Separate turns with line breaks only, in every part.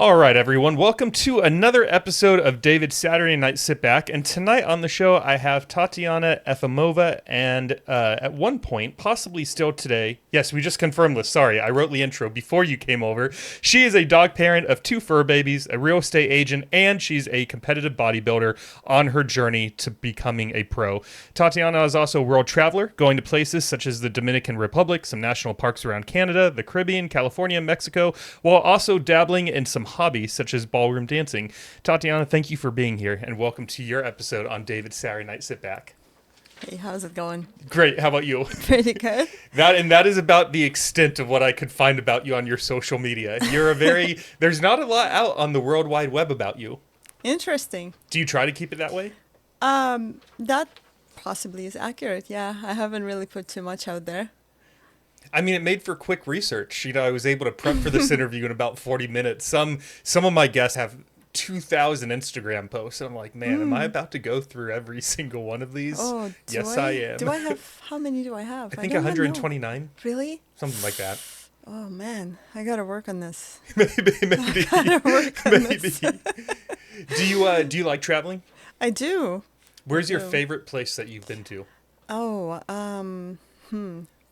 All right, everyone. Welcome to another episode of David's Saturday Night Sit Back. And tonight on the show, I have Tatiana Efimova. And at one point, possibly still today, yes, we just confirmed this. Sorry, I wrote the intro before you came over. She is a dog parent of 2 fur babies, a real estate agent, and she's a competitive bodybuilder on her journey to becoming a pro. Tatiana is also a world traveler, going to places such as the Dominican Republic, some national parks around Canada, the Caribbean, California, Mexico, while also dabbling in some hobbies such as ballroom dancing. Tatiana, thank you for being here, and welcome to your episode on David's Saturday Night Sit Back.
Hey, how's it going?
Great. How about you?
Pretty good.
That is about the extent of what I could find about you on your social media. There's not a lot out on the World Wide Web about you.
Interesting.
Do you try to keep it that way?
That possibly is accurate. Yeah, I haven't really put too much out there.
I mean, it made for quick research. I was able to prep for this interview in about 40 minutes. Some of my guests have 2,000 Instagram posts. I'm like, man, am I about to go through every single one of these?
Oh,
yes, I am.
Do I have, how many do I have?
I think 129.
Really?
Something like that.
Oh, man, I got to work on this.
Maybe.
I got to work on this.
Do you like traveling?
I do.
Where's your favorite place that you've been to?
Oh,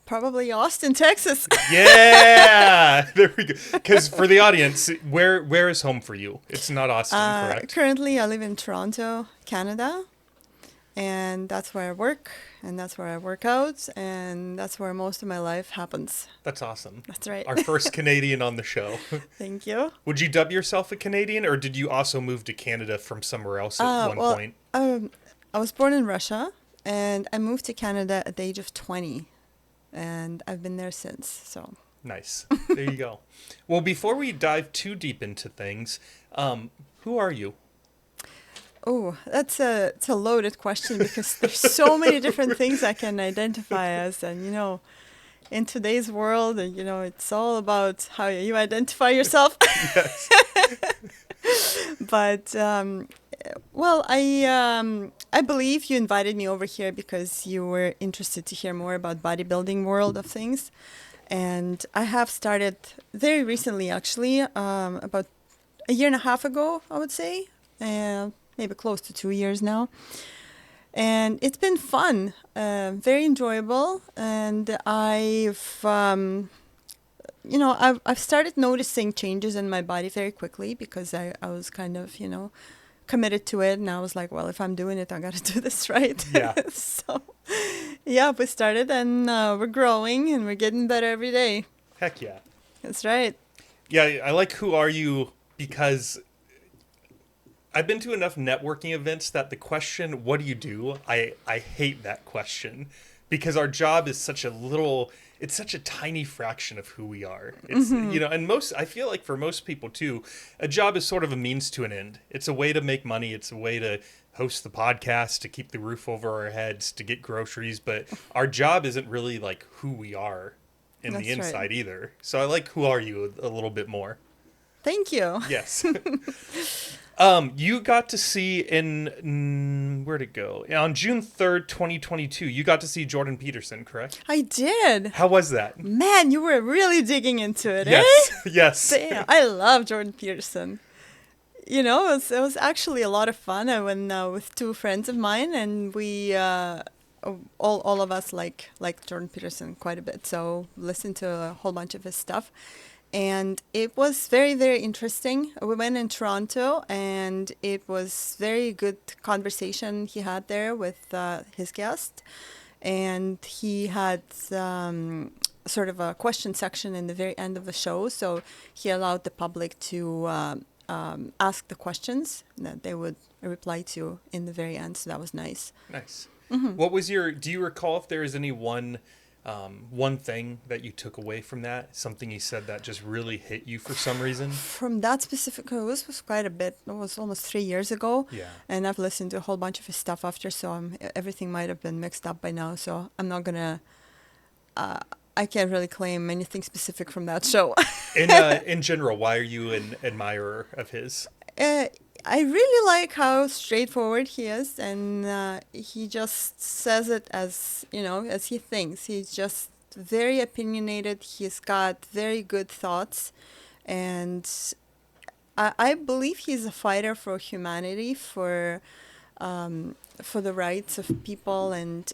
probably Austin, Texas.
Yeah, there we go. Because for the audience, where is home for you? It's not Austin, correct?
Currently, I live in Toronto, Canada, and that's where I work, and that's where I work out, and that's where most of my life happens.
That's awesome.
That's right.
Our first Canadian on the show.
Thank you.
Would you dub yourself a Canadian, or did you also move to Canada from somewhere else at one point?
I was born in Russia, and I moved to Canada at the age of 20. And I've been there since, so.
Nice. There you go. Well, before we dive too deep into things, who are you?
Oh, it's a loaded question because there's so many different things I can identify as. And, in today's world, it's all about how you identify yourself.
Yes.
But, well, I believe you invited me over here because you were interested to hear more about bodybuilding world of things. And I have started very recently, actually, about a year and a half ago, I would say, maybe close to 2 years now. And it's been fun, very enjoyable. And I've started noticing changes in my body very quickly because I was kind of, committed to it. And I was like, well, if I'm doing it, I got to do this right.
Yeah.
So, yeah, we started and we're growing and we're getting better every day.
Heck yeah.
That's right.
Yeah, I like Who Are You because I've been to enough networking events that the question, what do you do? I hate that question because our job is such a tiny fraction of who we are. It's, and I feel like for most people too, a job is sort of a means to an end. It's a way to make money. It's a way to host the podcast, to keep the roof over our heads, to get groceries. But our job isn't really like who we are in the inside either. So I like Who Are You a little bit more.
Thank you.
Yes. You got to see where'd it go? On June 3rd, 2022, you got to see Jordan Peterson, correct?
I did.
How was that?
Man, you were really digging into it,
yes.
eh?
Yes.
Damn, I love Jordan Peterson. It was actually a lot of fun. I went with 2 friends of mine, and we all of us like Jordan Peterson quite a bit, so listened to a whole bunch of his stuff. And it was very, very interesting. We went in Toronto, and it was very good conversation he had there with his guest. And he had sort of a question section in the very end of the show. So he allowed the public to ask the questions that they would reply to in the very end. So that was nice.
Nice.
Mm-hmm.
Do you recall if there is any one thing that you took away from that? Something he said that just really hit you for some reason?
From that specific, this was quite a bit. It was almost 3 years ago.
Yeah.
And I've listened to a whole bunch of his stuff after, so everything might have been mixed up by now. So I'm not going to, I can't really claim anything specific from that show.
In general, why are you an admirer of his?
I really like how straightforward he is, and he just says it as he thinks. He's just very opinionated. He's got very good thoughts, and I believe he's a fighter for humanity, for the rights of people, and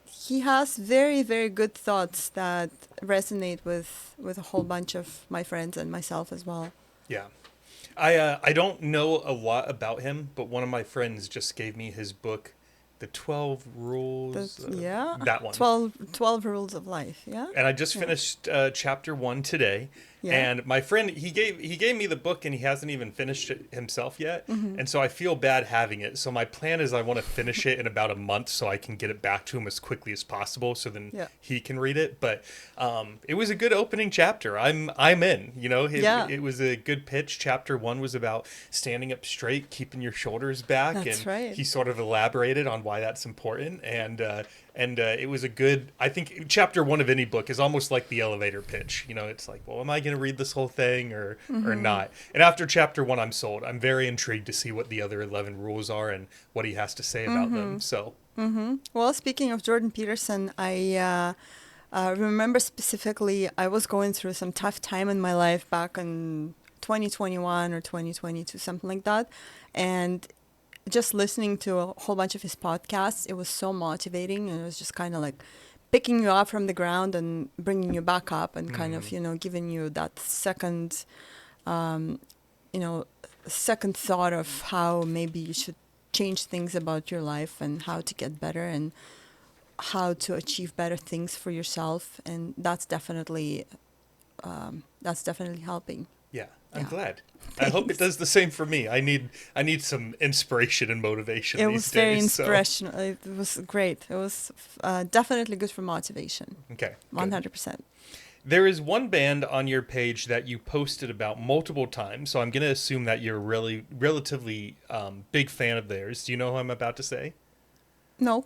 he has very, very good thoughts that resonate with a whole bunch of my friends and myself as well.
Yeah. I don't know a lot about him, but one of my friends just gave me his book, The 12 Rules.
Yeah,
That one.
12 rules of life. Yeah.
And I just
Yeah.
finished chapter 1 today.
Yeah.
And my friend, he gave me the book, and he hasn't even finished it himself yet.
Mm-hmm.
And so I feel bad having it. So my plan is I want to finish it in about a month so I can get it back to him as quickly as possible, so then
Yeah.
he can read it. But it was a good opening chapter. I'm in.
Yeah.
It was a good pitch. Chapter 1 was about standing up straight, keeping your shoulders back,
That's
and
right.
he sort of elaborated on why that's important. And it was a good. I think chapter 1 of any book is almost like the elevator pitch. It's like, well, am I going to read this whole thing or not? And after chapter 1, I'm sold. I'm very intrigued to see what the other 11 rules are and what he has to say about them. So.
Well, speaking of Jordan Peterson, I remember specifically I was going through some tough time in my life back in 2021 or 2022, something like that. And just listening to a whole bunch of his podcasts, it was so motivating. And it was just kind of like picking you up from the ground and bringing you back up and kind of, giving you that second thought of how maybe you should change things about your life and how to get better and how to achieve better things for yourself. And that's definitely helping.
Yeah, I'm
Yeah.
glad. I hope it does the same for me. I need some inspiration and motivation
It
these
was very
days. So.
inspirational. It was great. It was definitely good for motivation.
Okay. Good.
100%.
There is one band on your page that you posted about multiple times, so I'm going to assume that you're really relatively big fan of theirs. Do you know who I'm about to say?
No.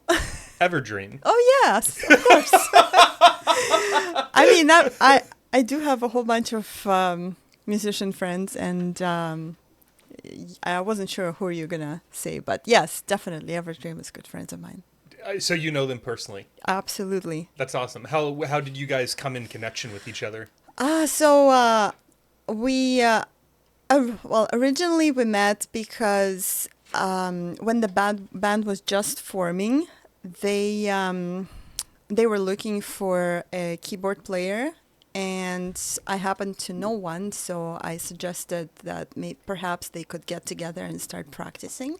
Everdream.
Oh, yes, of course. I mean, I do have a whole bunch of musician friends, and I wasn't sure who you're going to say, but yes, definitely. Everdream is good friends of mine.
So you know them personally?
Absolutely.
That's awesome. How did you guys come in connection with each other?
Originally we met because when the band was just forming, they were looking for a keyboard player, and I happened to know one, so I suggested that perhaps they could get together and start practicing.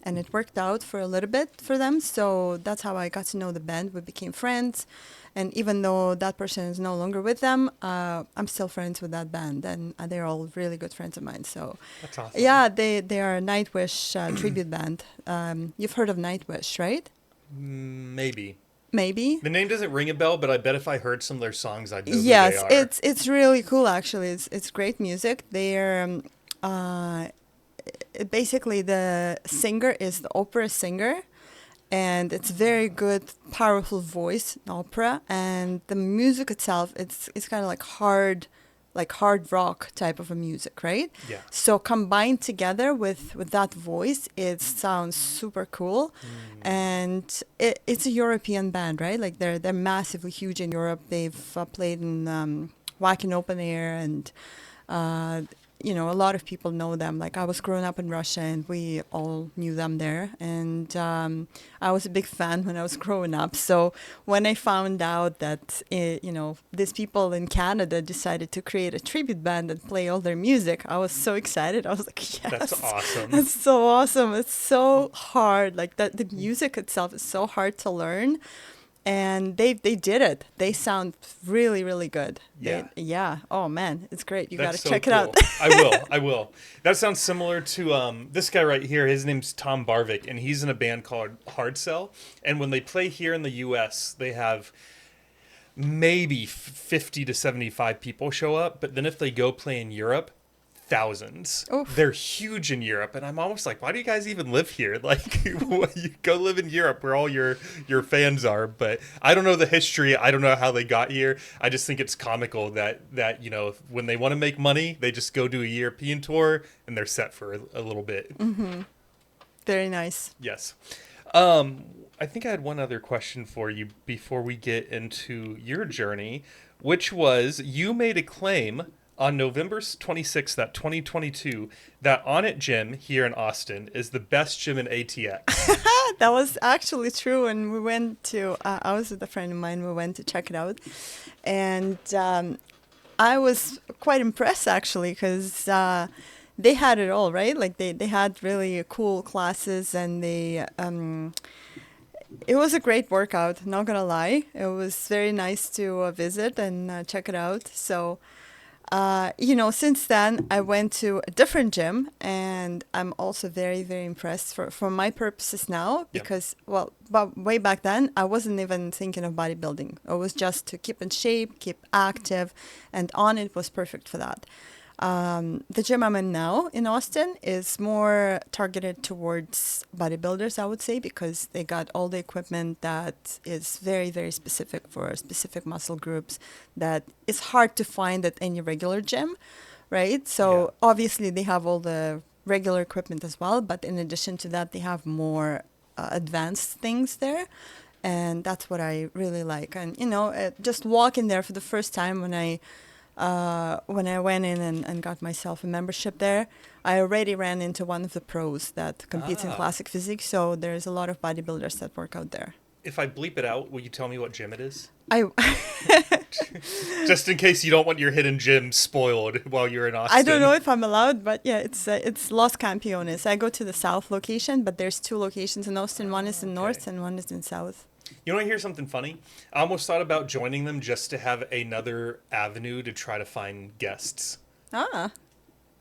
And it worked out for a little bit for them. So that's how I got to know the band. We became friends. And even though that person is no longer with them, I'm still friends with that band. And they're all really good friends of mine. So
that's awesome.
Yeah, they are a Nightwish tribute band. You've heard of Nightwish, right?
Maybe.
The
name doesn't ring a bell, but I bet if I heard some of their songs, I'd know who
yes,
they are.
it's really cool, actually. It's great music. They're... basically the singer is the opera singer, and it's very good, powerful voice in opera, and the music itself, it's kind of like hard rock type of a music, right?
Yeah.
So combined together with that voice, it sounds super cool. And it's a European band, right? Like they're massively huge in Europe. They've played in Wacken Open Air, and a lot of people know them. Like I was growing up in Russia, and we all knew them there. And I was a big fan when I was growing up. So when I found out that, these people in Canada decided to create a tribute band and play all their music, I was so excited. I was like, yes.
That's awesome.
That's so awesome. It's so hard. Like the music itself is so hard to learn. And they did it. They sound really, really good.
Yeah.
Oh, man. It's great. You got to
so
check
cool.
it out.
I will. That sounds similar to this guy right here. His name's Tom Barvik, and he's in a band called Hard Sell. And when they play here in the U.S., they have maybe 50 to 75 people show up. But then if they go play in Europe, thousands.
Oof.
They're huge in Europe, and I'm almost like, why do you guys even live here? Like, you go live in Europe where all your fans are. But I don't know the history. I don't know how they got here. I just think it's comical that when they want to make money, they just go do a European tour and they're set for a little bit.
Mm-hmm. Very nice.
Yes. I think I had one other question for you before we get into your journey, which was you made a claim on November 26th, that 2022, that On It gym here in Austin is the best gym in ATX.
That was actually true, and we went to. I was with a friend of mine. We went to check it out, and I was quite impressed actually because they had it all, right? Like they had really cool classes, and it was a great workout. Not gonna lie, it was very nice to visit and check it out. So. Since then, I went to a different gym, and I'm also very, very impressed for my purposes now because, but way back then, I wasn't even thinking of bodybuilding. It was just to keep in shape, keep active, and On It was perfect for that. The gym I'm in now in Austin is more targeted towards bodybuilders, I would say, because they got all the equipment that is very, very specific for specific muscle groups that is hard to find at any regular gym, right? So obviously they have all the regular equipment as well, but in addition to that, they have more advanced things there. And that's what I really like. And, just walking there for the first time when I went in and got myself a membership there, I already ran into one of the pros that competes in classic physique. So there's a lot of bodybuilders that work out there.
If I bleep it out, will you tell me what gym it is?
I
Just in case you don't want your hidden gym spoiled while you're in Austin.
I don't know if I'm allowed, but yeah, it's Los Campeones. I go to the south location, but there's two locations in Austin. One is in north and one is in south.
You want to hear something funny? I almost thought about joining them just to have another avenue to try to find guests.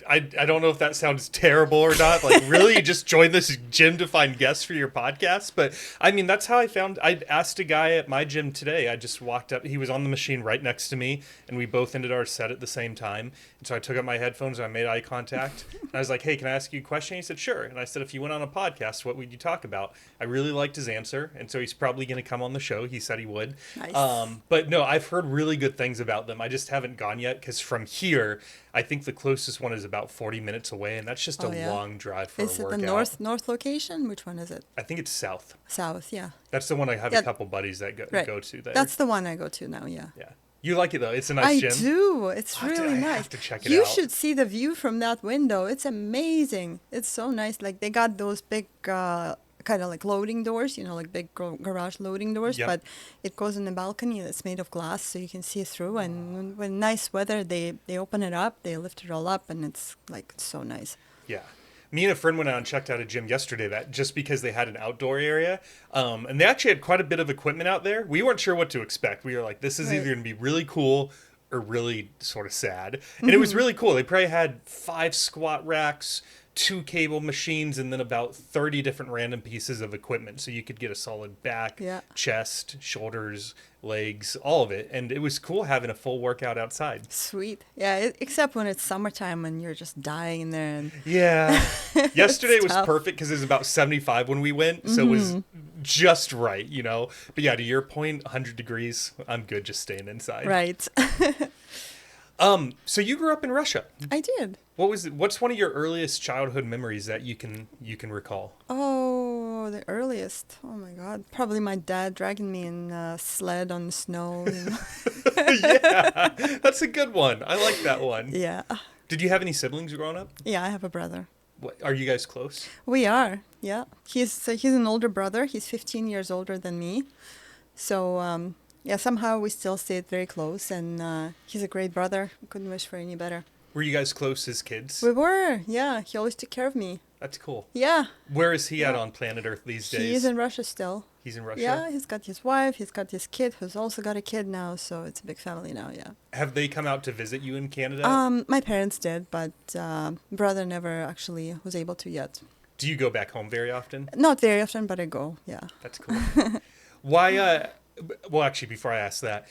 I don't know if that sounds terrible or not. Like, really, you just join this gym to find guests for your podcast? But, I mean, that's how I asked a guy at my gym today. I just walked up. He was on the machine right next to me, and we both ended our set at the same time. And so I took out my headphones, and I made eye contact. And I was like, hey, can I ask you a question? He said, sure. And I said, if you went on a podcast, what would you talk about? I really liked his answer, and so he's probably going to come on the show. He said he would.
Nice.
But, no, I've heard really good things about them. I just haven't gone yet, because from here, I think the closest one is about 40 minutes away, and that's just a long drive for a workout.
Is it the north location? Which one is it?
I think it's south.
South, yeah.
That's the one I have a couple buddies that go to there.
That's the one I go to now, yeah.
Yeah. You like it, though? It's a nice gym.
I do. It's really nice.
I have to check it out.
You should see the view from that window. It's amazing. It's so nice. Like, they got those big kind of like loading doors, like big garage loading doors, but it goes in the balcony that's made of glass so you can see through. And when nice weather, they open it up, they lift it all up, and it's so nice.
Yeah. Me and a friend went out and checked out a gym yesterday that just because they had an outdoor area, and they actually had quite a bit of equipment out there. We weren't sure what to expect. We were like, this is either going to be really cool or really sort of sad. And it was really cool. They probably had 5 squat racks, 2 cable machines, and then about 30 different random pieces of equipment. So you could get a solid back, chest, shoulders, legs, all of it. And it was cool having a full workout outside.
Sweet. Yeah, except when it's summertime and you're just dying in there. And
yeah. Yesterday was perfect because it was about 75 when we went. So it was just right, But yeah, to your point, 100 degrees, I'm good just staying inside.
Right.
So you grew up in Russia.
I did.
What's one of your earliest childhood memories that you can recall?
Oh, the earliest. Oh my God. Probably my dad dragging me in a sled on the snow.
Yeah, that's a good one. I like that one.
Yeah.
Did you have any siblings growing up?
Yeah, I have a brother.
Are you guys close?
We are. Yeah. He's an older brother. He's 15 years older than me. So, yeah, somehow we still stayed very close, and he's a great brother. Couldn't wish for any better.
Were you guys close as kids?
We were, yeah. He always took care of me.
That's cool.
Yeah.
Where is he at on planet Earth these days?
He's in Russia still.
He's in Russia?
Yeah, he's got his wife, he's got his kid, who's also got a kid now, so it's a big family now, yeah.
Have they come out to visit you in Canada?
My parents did, but brother never actually was able to yet.
Do you go back home very often?
Not very often, but I go, yeah.
That's cool. Why, well, actually, before I ask that,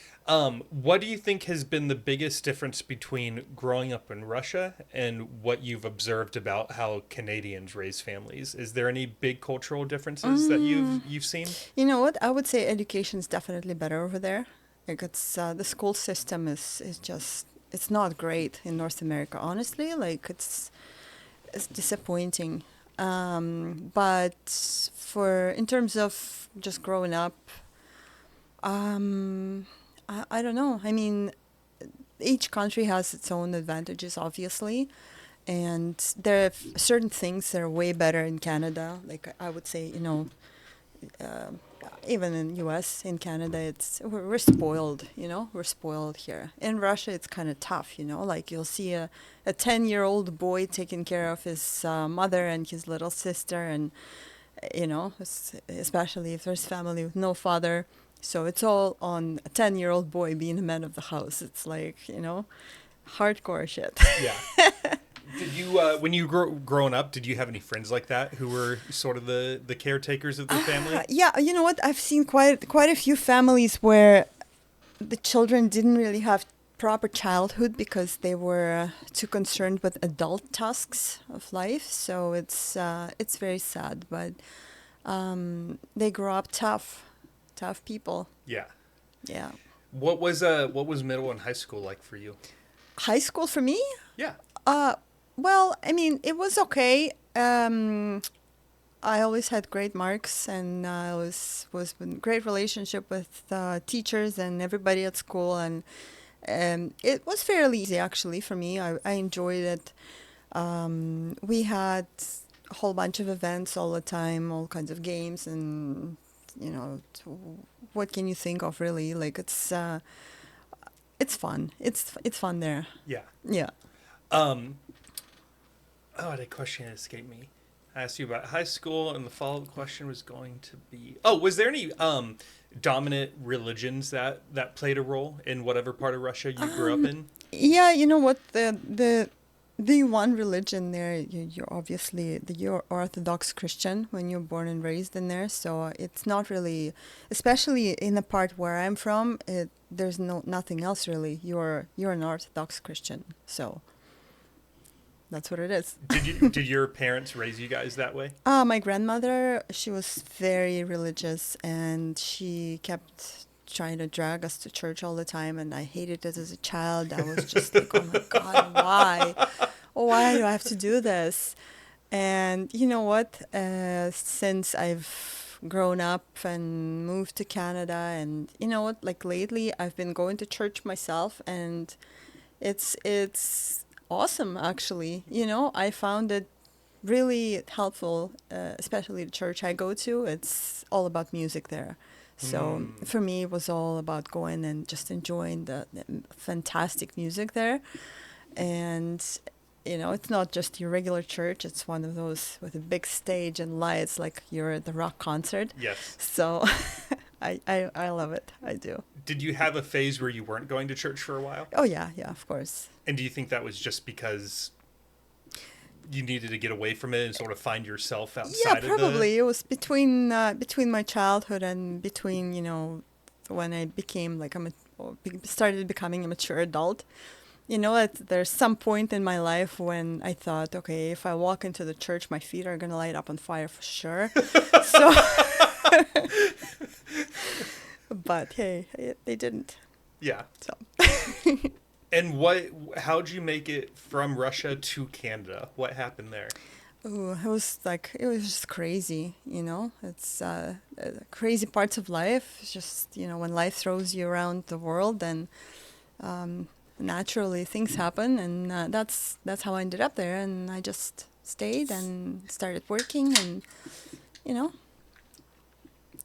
what do you think has been the biggest difference between growing up in Russia and what you've observed about how Canadians raise families? Is there any big cultural differences that you've seen?
You know what? I would say education is definitely better over there. Like the school system is just, it's not great in North America, honestly. Like it's disappointing. But in terms of just growing up, I don't know. I mean, each country has its own advantages, obviously. And there are certain things that are way better in Canada. Like I would say, uh, even in U.S., in Canada, we're spoiled. We're spoiled here. In Russia, it's kind of tough. Like you'll see a 10-year-old boy taking care of his mother and his little sister, and especially if there's family with no father. So it's all on a 10-year-old boy being the man of the house. It's like hardcore shit.
Yeah. Did you, when you growing up, did you have any friends like that who were sort of the caretakers of their family?
Yeah, you know what? I've seen quite a few families where the children didn't really have proper childhood because they were too concerned with adult tasks of life. So it's very sad, but they grow up tough people.
Yeah.
Yeah.
What was middle and high school like for you?
High school for me?
Yeah.
Well, I mean, it was okay. I always had great marks, and I was in great relationship with teachers and everybody at school, and it was fairly easy actually for me. I enjoyed it. We had a whole bunch of events all the time, all kinds of games, and what can you think of really? Like it's fun. It's fun there.
Yeah.
Yeah.
The question escaped me. I asked you about high school, and the follow-up question was going to be, was there any dominant religions that played a role in whatever part of Russia you grew up in?
Yeah, you know what, the one religion there, you're obviously you're Orthodox Christian when you're born and raised in there, so it's not really, especially in the part where I'm from, there's nothing else really. You're an Orthodox Christian, so that's what it is.
Did your parents raise you guys that way?
My grandmother, she was very religious, and she kept trying to drag us to church all the time, and I hated it as a child. I was just like, oh my God, why? Why do I have to do this? And you know what? Since I've grown up and moved to Canada, and you know what? Like lately, I've been going to church myself, and it's awesome, actually. I found it really helpful, especially the church I go to. It's all about music there. So for me, it was all about going and just enjoying the fantastic music there. And, it's not just your regular church. It's one of those with a big stage and lights, like you're at the rock concert.
Yes.
So I love it. I do.
Did you have a phase where you weren't going to church for a while?
Oh, yeah, of course.
And do you think that was just because you needed to get away from it and sort of find yourself outside of it?
Yeah, probably. It was between my childhood and between, when I became started becoming a mature adult. There's some point in my life when I thought, okay, if I walk into the church, my feet are going to light up on fire for sure. So, but hey, they didn't.
Yeah.
So.
And how'd you make it from Russia to Canada? What happened there?
Ooh, it was just crazy, It's crazy parts of life. It's just, when life throws you around the world, then naturally things happen, and that's how I ended up there. And I just stayed and started working, and,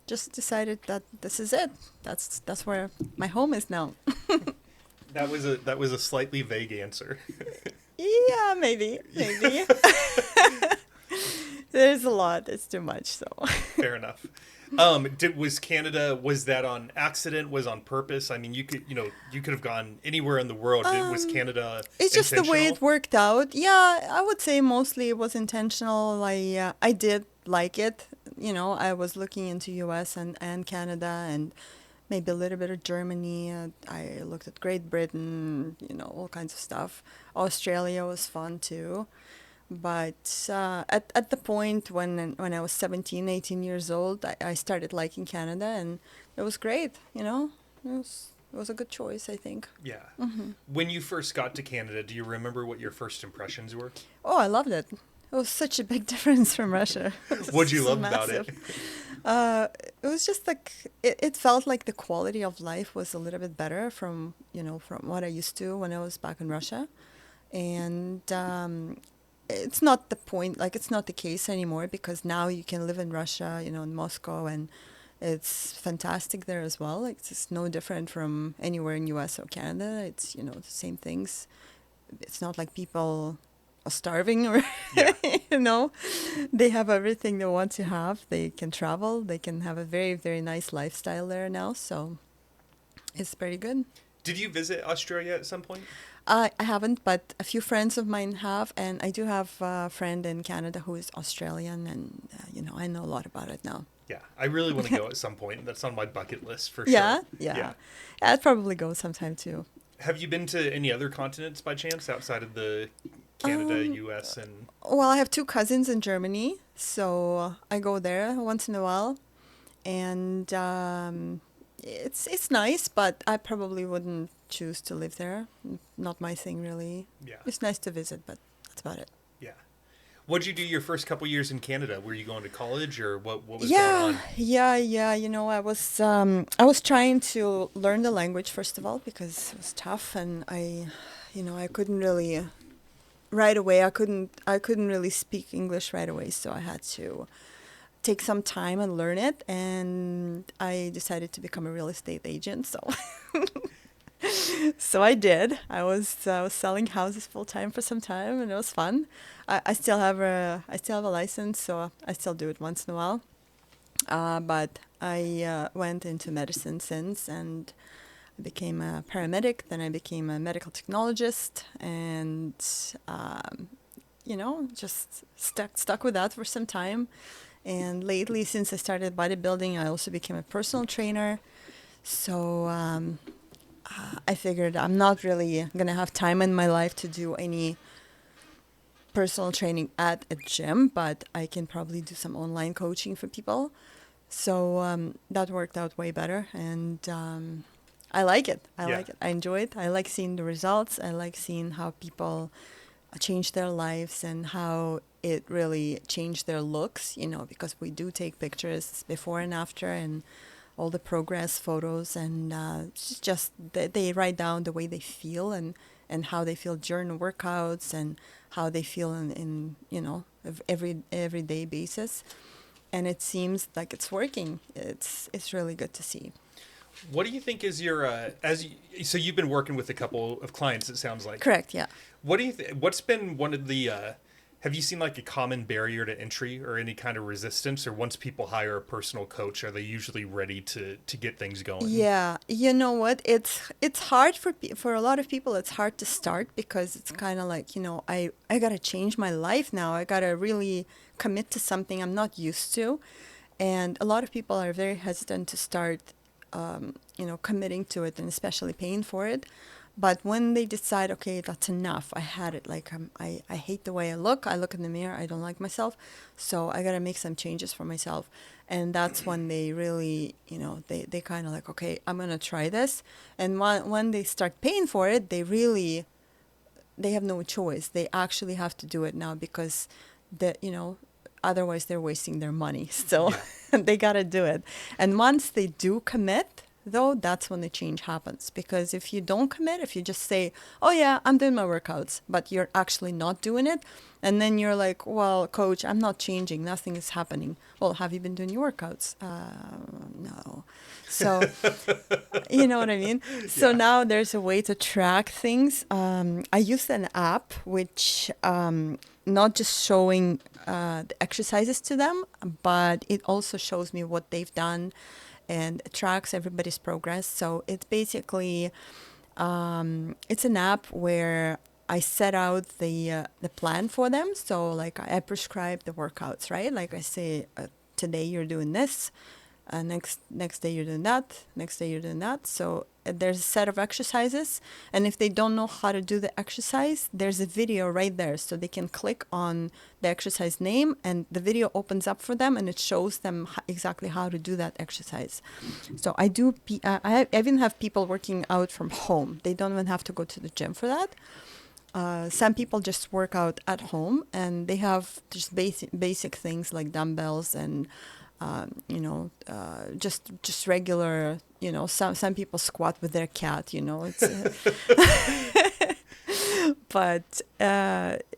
just decided that this is it. That's where my home is now.
That was a slightly vague answer.
Yeah, maybe. There's a lot. It's too much. So.
Fair enough. Was that on accident? Was on purpose? I mean, you could have gone anywhere in the world. Was Canada
It's just the way it worked out. Yeah, I would say mostly it was intentional. I did like it. I was looking into US and Canada, and maybe a little bit of Germany. I looked at Great Britain, all kinds of stuff. Australia was fun too. But at the point when I was 17, 18 years old, I started liking Canada, and it was great, It was a good choice, I think.
Yeah. Mm-hmm. When you first got to Canada, do you remember what your first impressions were?
Oh, I loved it. It was such a big difference from Russia.
What'd you love about it?
It was just like it felt like the quality of life was a little bit better from from what I used to when I was back in Russia, and it's not the point, like it's not the case anymore because now you can live in Russia, in Moscow, and it's fantastic there as well. Like it's just no different from anywhere in US or Canada. It's the same things. It's not like people are starving or
Yeah.
they have everything they want to have. They can travel. They can have a very, very nice lifestyle there now. So it's pretty good.
Did you visit Australia at some point?
I haven't, but a few friends of mine have, and I do have a friend in Canada who is Australian, and I know a lot about it now.
Yeah, I really want to go at some point. That's on my bucket list for
Yeah,
sure.
yeah. I'd probably go sometime too.
Have you been to any other continents by chance outside of the Canada, US, and...
Well, I have two cousins in Germany, so I go there once in a while, and it's nice, but I probably wouldn't choose to live there. Not my thing, really.
Yeah.
It's nice to visit, but that's about it.
Yeah. What'd you do your first couple years in Canada? Were you going to college, or what was going on?
Yeah. I was trying to learn the language first of all because it was tough, and I couldn't really right away. I couldn't really speak English right away, so I had to take some time and learn it. And I decided to become a real estate agent. So, so I did. I was selling houses full time for some time, and it was fun. I still have a license, so I still do it once in a while. But I went into medicine since, and I became a paramedic. Then I became a medical technologist, and just stuck with that for some time. And lately, since I started bodybuilding, I also became a personal trainer. So I figured I'm not really gonna have time in my life to do any personal training at a gym, but I can probably do some online coaching for people. So that worked out way better, and I like it. I like it. I enjoy it. I like seeing the results. I like seeing how people change their lives and how it really changed their looks, because we do take pictures before and after and all the progress photos, and it's just they write down the way they feel and how they feel during workouts and how they feel in everyday basis. And it seems like it's working. It's really good to see.
What do you think is your so you've been working with a couple of clients, it sounds like.
Correct, yeah.
What do you what's been one of the have you seen like a common barrier to entry or any kind of resistance, or once people hire a personal coach, are they usually ready to get things going?
Yeah, you know what? It's hard for a lot of people. It's hard to start because it's kind of like, I got to change my life now. I got to really commit to something I'm not used to. And a lot of people are very hesitant to start committing to it, and especially paying for it. But when they decide, okay, that's enough, I had it, like I hate the way I look in the mirror, I don't like myself, so I got to make some changes for myself. And that's when they really, they kind of like, okay, I'm going to try this. And when they start paying for it, they have no choice. They actually have to do it now because, otherwise they're wasting their money. So they got to do it. And once they do commit, though, that's when the change happens. Because if you don't commit, if you just say, oh yeah, I'm doing my workouts, but you're actually not doing it, and then you're like, well, coach, I'm not changing, nothing is happening. Well, have you been doing your workouts? No. So, you know what I mean? So now there's a way to track things. I used an app which not just showing the exercises to them, but it also shows me what they've done and tracks everybody's progress. So it's basically, it's an app where I set out the plan for them. So like I prescribe the workouts, right? Like I say, today you're doing this, next day you're doing that, next day you're doing that. So there's a set of exercises, and if they don't know how to do the exercise, there's a video right there, so they can click on the exercise name and the video opens up for them and it shows them exactly how to do that exercise. So I even have people working out from home. They don't even have to go to the gym for that. Some people just work out at home, and they have just basic things like dumbbells and just regular, some people squat with their cat, it's but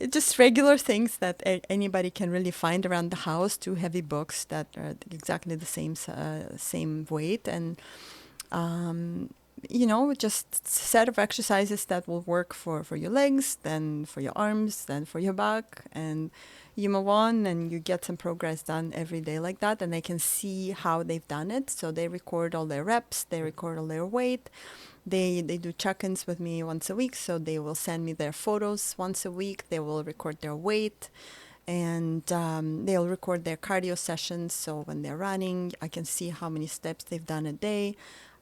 just regular things that anybody can really find around the house. 2 heavy books that are exactly the same weight, and just set of exercises that will work for your legs, then for your arms, then for your back, and you move on and you get some progress done every day like that, and they can see how they've done it. So they record all their reps, they record all their weight. They do check-ins with me once a week, so they will send me their photos once a week. They will record their weight, and they'll record their cardio sessions. So when they're running, I can see how many steps they've done a day,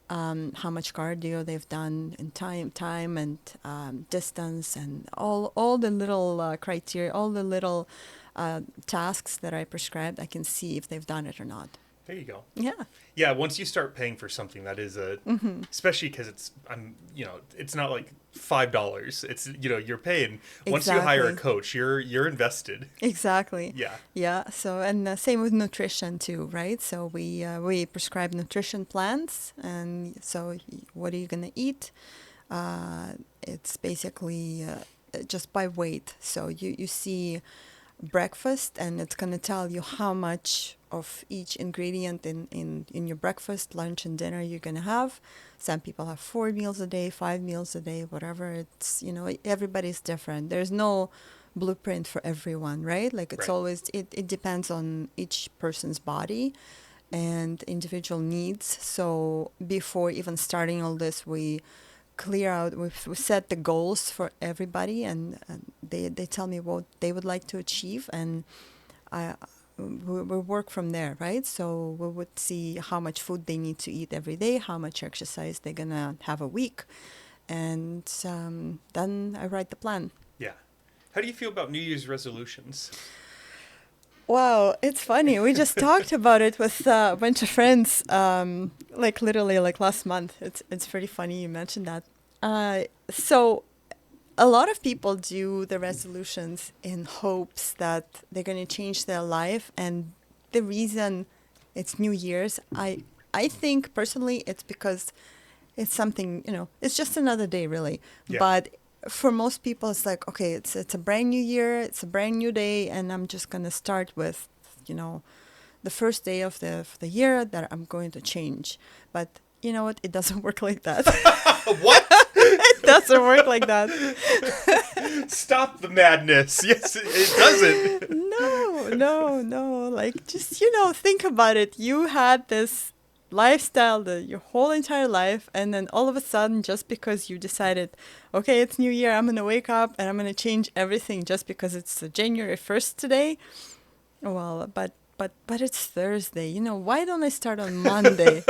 how much cardio they've done in time and distance, and all the little criteria, all the little tasks that I prescribed. I can see if they've done it or not.
There you go.
Yeah.
Yeah, once you start paying for something, that is especially because it's not like $5. It's, you're paying. Once you hire a coach, you're invested.
Exactly.
Yeah.
Yeah. So, and same with nutrition too, right? So we prescribe nutrition plans, and so what are you gonna eat? It's basically just by weight. So you see breakfast, and it's gonna tell you how much of each ingredient in your breakfast, lunch, and dinner you're going to have. Some people have 4 meals a day, 5 meals a day, whatever. It's, everybody's different. There's no blueprint for everyone, right? Like it's always, it depends on each person's body and individual needs. So before even starting all this, we clear out, we set the goals for everybody, and they tell me what they would like to achieve, and we work from there, right? So we would see how much food they need to eat every day, how much exercise they're gonna have a week, and then I write the plan.
Yeah. How do you feel about New Year's resolutions?
Wow, it's funny. We just talked about it with a bunch of friends, literally last month. It's pretty funny you mentioned that. So a lot of people do the resolutions in hopes that they're going to change their life. And the reason it's New Year's, I think personally it's because it's something, it's just another day really. Yeah. But for most people, it's like, okay, it's a brand new year, it's a brand new day, and I'm just going to start with, the first day of the year that I'm going to change. But you know what? It doesn't work like that.
What?
It doesn't work like that.
Stop the madness. Yes, it doesn't.
No. Like, just, think about it. You had this lifestyle your whole entire life, and then all of a sudden, just because you decided, okay, it's New Year, I'm going to wake up and I'm going to change everything just because it's January 1st today. Well, but it's Thursday. Why don't I start on Monday?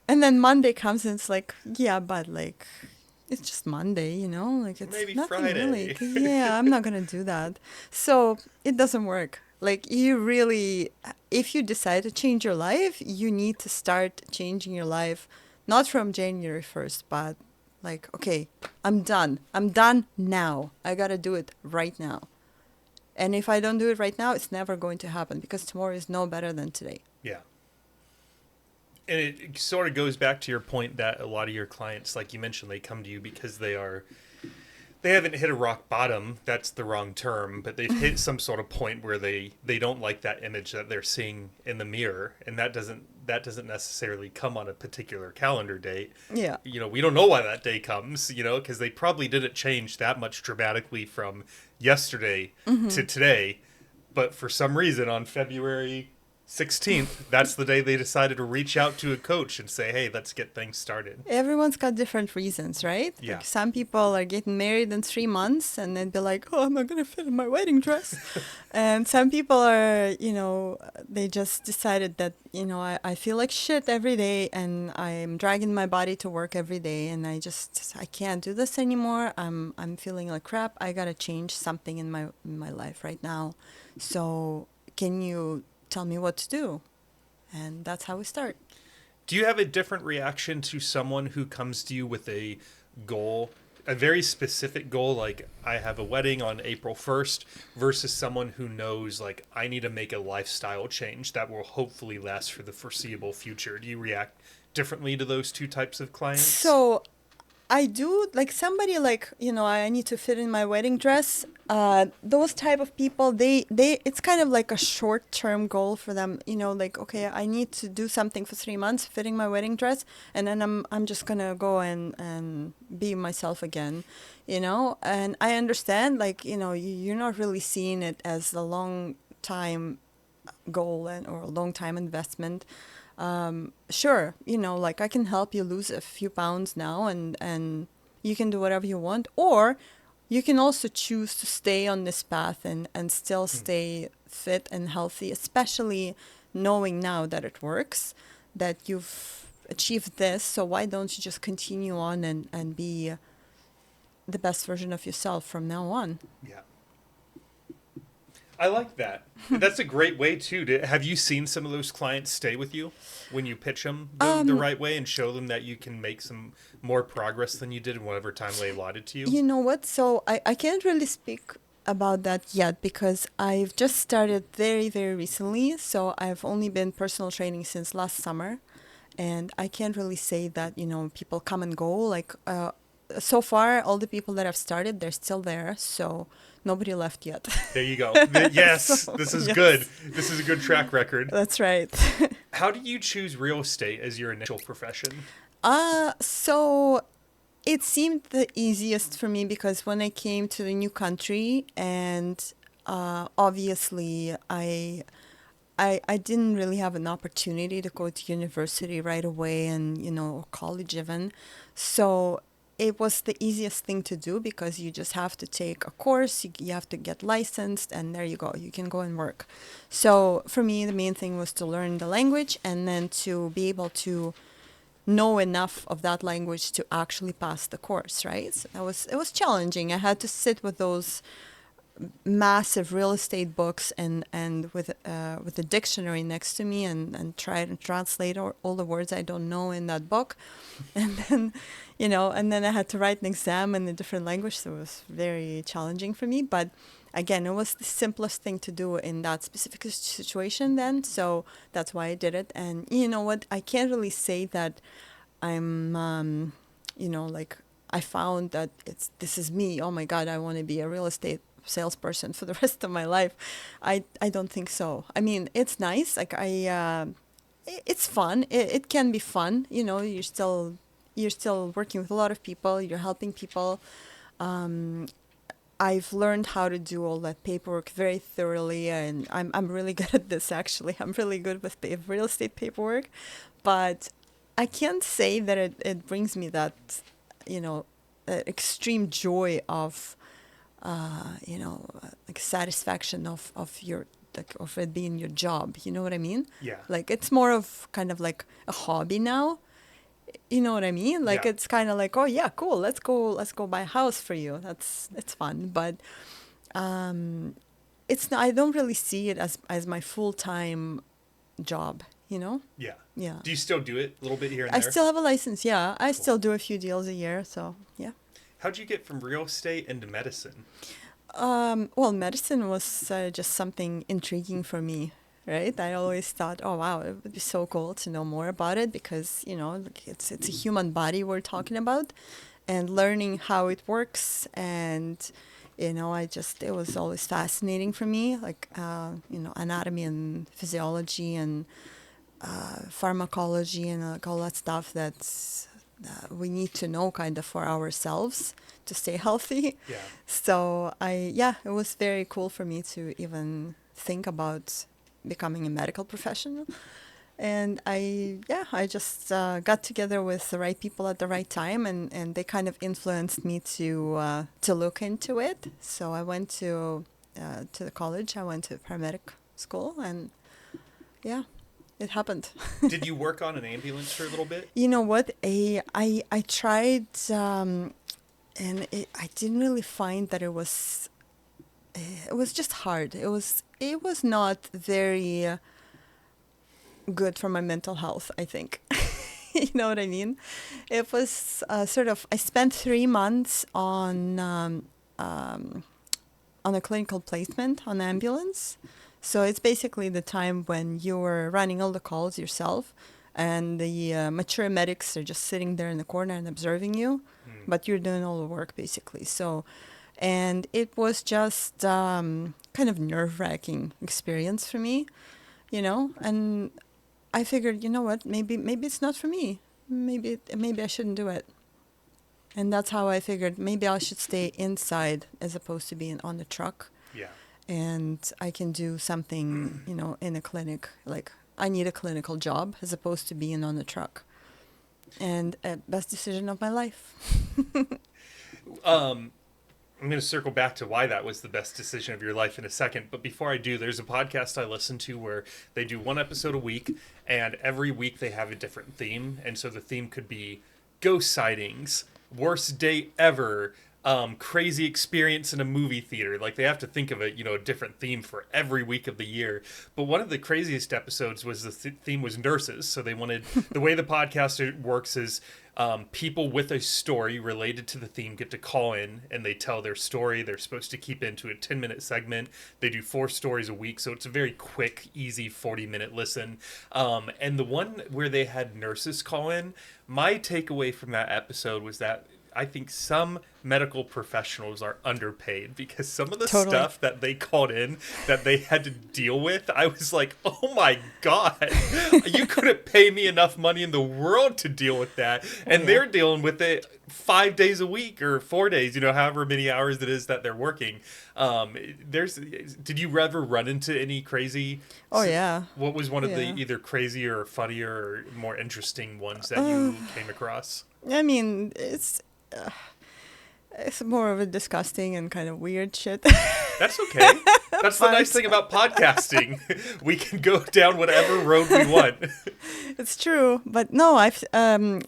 And then Monday comes and it's like, yeah, but like, it's just Monday, like it's
maybe
nothing
Friday.
Really. Yeah, I'm not going to do that. So it doesn't work. Like you really, if you decide to change your life, you need to start changing your life, not from January 1st, but like, okay, I'm done. I'm done now. I got to do it right now. And if I don't do it right now, it's never going to happen because tomorrow is no better than today.
Yeah. And it sort of goes back to your point that a lot of your clients, like you mentioned, they come to you because they haven't hit a rock bottom. That's the wrong term, but they've hit some sort of point where they don't like that image that they're seeing in the mirror. And that doesn't necessarily come on a particular calendar date.
Yeah.
We don't know why that day comes, because they probably didn't change that much dramatically from yesterday to today. But for some reason on February 16th, that's the day they decided to reach out to a coach and say, hey, let's get things started.
Everyone's got different reasons, right?
Yeah.
Like some people are getting married in 3 months and then be like, oh, I'm not going to fit in my wedding dress. And some people are, they just decided that, I feel like shit every day and I'm dragging my body to work every day and I can't do this anymore. I'm feeling like crap. I got to change something in my life right now. So can you tell me what to do? And that's how we start.
Do you have a different reaction to someone who comes to you with a goal a very specific goal, like I have a wedding on April 1st, versus someone who knows, like, I need to make a lifestyle change that will hopefully last for the foreseeable future? Do you react differently to those two types of clients?
So I do, like, somebody like, I need to fit in my wedding dress. Those type of people, it's kind of like a short-term goal for them. Like, okay, I need to do something for 3 months, fitting my wedding dress, and then I'm just gonna go and be myself again. And I understand, like, you're not really seeing it as a long time goal or a long time investment. Sure, like I can help you lose a few pounds now, and you can do whatever you want, or you can also choose to stay on this path and still stay fit and healthy, especially knowing now that it works, that you've achieved this. So why don't you just continue on and be the best version of yourself from now on?
Yeah. I like that. That's a great way too. Have you seen some of those clients stay with you when you pitch them the right way and show them that you can make some more progress than you did in whatever time they allotted to you?
You know what? So I can't really speak about that yet because I've just started very, very recently. So I've only been personal training since last summer. And I can't really say that, people come and go. Like, so far, all the people that I've started, they're still there. So nobody left yet.
There you go. Yes,
So,
this is
yes.
good. This is a good track record.
That's right.
How do you choose real estate as your initial profession?
So it seemed the easiest for me because when I came to the new country and obviously I didn't really have an opportunity to go to university right away and, college even. So it was the easiest thing to do because you just have to take a course, you have to get licensed, and there you go. You can go and work. So for me, the main thing was to learn the language and then to be able to know enough of that language to actually pass the course, right? So it was challenging. I had to sit with those massive real estate books and with a dictionary next to me and try to translate all the words I don't know in that book, and then and then I had to write an exam in a different language, so it was very challenging for me. But again, it was the simplest thing to do in that specific situation then, so that's why I did it. And you know what, I can't really say that I'm like I found that this is me, oh my god, I want to be a real estate salesperson for the rest of my life. I don't think so. I mean, it's nice. Like it's fun. It can be fun. You're still working with a lot of people. You're helping people. I've learned how to do all that paperwork very thoroughly, and I'm really good at this. Actually, I'm really good with real estate paperwork, but I can't say that it brings me that extreme joy of like satisfaction of your of it being your job. You know what I mean?
Yeah.
Like it's more of kind of like a hobby now. You know what I mean? Like
Yeah.
it's kind of like, oh yeah, cool. Let's go buy a house for you. It's fun, but it's not, I don't really see it as my full-time job.
Yeah.
Yeah.
Do you still do it a little bit here and
I
there?
still have a license. Yeah, I still do a few deals a year. So yeah.
How'd you get from real estate into medicine?
Well, medicine was just something intriguing for me, right? I always thought, oh wow, it would be so cool to know more about it because like, it's a human body we're talking about, and learning how it works, and it was always fascinating for me, like anatomy and physiology and pharmacology and like all that stuff that's we need to know kind of for ourselves to stay healthy.
Yeah.
So it was very cool for me to even think about becoming a medical professional. And I just got together with the right people at the right time, and they kind of influenced me to look into it. So I went to the college. I went to paramedic school, and yeah, it happened.
Did you work on an ambulance for a little bit?
You know what? I tried, and I didn't really find that it was just hard. It was not very good for my mental health, I think. You know what I mean? It was sort of, I spent 3 months on a clinical placement on ambulance. So it's basically the time when you're running all the calls yourself and the mature medics are just sitting there in the corner and observing you, but you're doing all the work basically. So, and it was just kind of nerve-wracking experience for me, you know, and I figured, you know what, maybe it's not for me. Maybe I shouldn't do it. And that's how I figured maybe I should stay inside as opposed to being on the truck.
Yeah.
And I can do something, you know, in a clinic. Like, I need a clinical job as opposed to being on the truck. And best decision of my life.
I'm going to circle back to why that was the best decision of your life in a second. But before I do, there's a podcast I listen to where they do one episode a week, and every week they have a different theme. And so the theme could be ghost sightings, worst date ever, crazy experience in a movie theater. Like, they have to think of a different theme for every week of the year. But one of the craziest episodes was the theme was nurses. So they wanted, the way the podcast works is people with a story related to the theme get to call in and they tell their story. They're supposed to keep into a 10-minute segment. They do 4 stories a week. So it's a very quick, easy 40-minute listen. And the one where they had nurses call in, my takeaway from that episode was that I think some medical professionals are underpaid, because some of the stuff that they called in that they had to deal with, I was like, oh my God, you couldn't pay me enough money in the world to deal with that. And they're dealing with it 5 days a week or 4 days, however many hours it is that they're working. Did you ever run into any crazy?
Oh yeah.
What was one of the either crazier or funnier or more interesting ones that you came across?
I mean, it's more of a disgusting and kind of weird shit.
That's okay. That's the nice thing about podcasting. We can go down whatever road we want.
It's true. But no, I've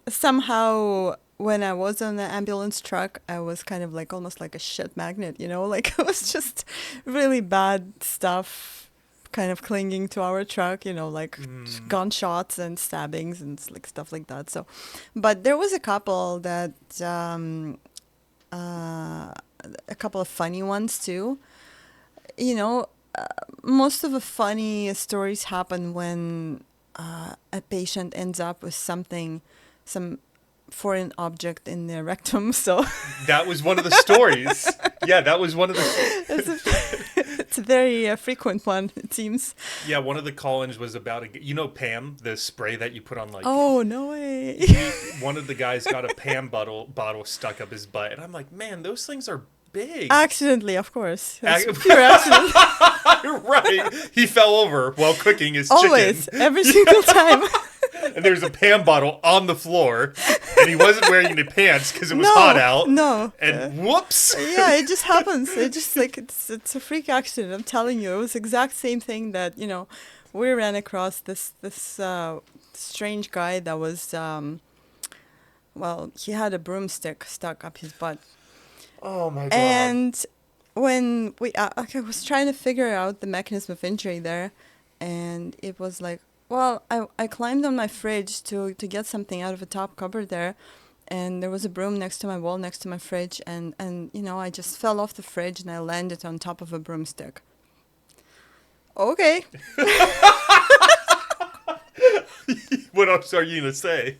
somehow, when I was on the ambulance truck, I was kind of like almost like a shit magnet, like it was just really bad stuff kind of clinging to our truck, like gunshots and stabbings and like stuff like that. So, but there was a couple that, a couple of funny ones too. Most of the funny stories happen when a patient ends up with some foreign object in their rectum. So
that was one of the stories. Yeah, that was one of the.
It's a very frequent one, it seems.
Yeah, one of the call-ins was about Pam, the spray that you put on like.
Oh no way!
One of the guys got a Pam bottle stuck up his butt, and I'm like, man, those things are big.
Accidentally, of course. Pure accident.
Right. He fell over while cooking his chicken.
Always, every single time.
And there's a Pam bottle on the floor, and he wasn't wearing any pants because it was hot out.
No.
And whoops.
Yeah, it just happens. It just like it's a freak accident. I'm telling you, it was the exact same thing that we ran across this strange guy that was he had a broomstick stuck up his butt.
Oh my God.
And when we I was trying to figure out the mechanism of injury there, and it was like, well, I climbed on my fridge to get something out of the top cupboard there, and there was a broom next to my wall next to my fridge, and I just fell off the fridge and I landed on top of a broomstick. Okay.
What else are you going to say?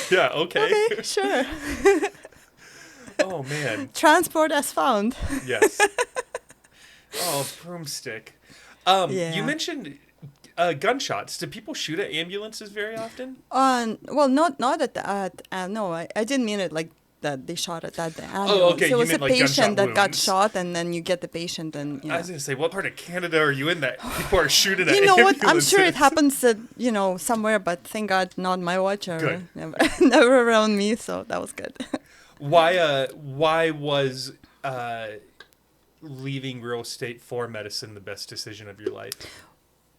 Yeah, okay.
Okay, sure.
Oh, man.
Transport as found.
Yes. Oh, broomstick. You mentioned gunshots. Do people shoot at ambulances very often?
Well, not at no, I didn't mean it like that they shot at that ambulance.
Oh, okay.
It was a
like
patient that got
wounds.
shot, and then you get the patient, and
I was going to say, what part of Canada are you in that people are shooting at
You know
ambulances?
what? I'm sure it happens at, somewhere, but thank God not my watch or
Good.
never around me, so that was good.
Why was leaving real estate for medicine the best decision of your life?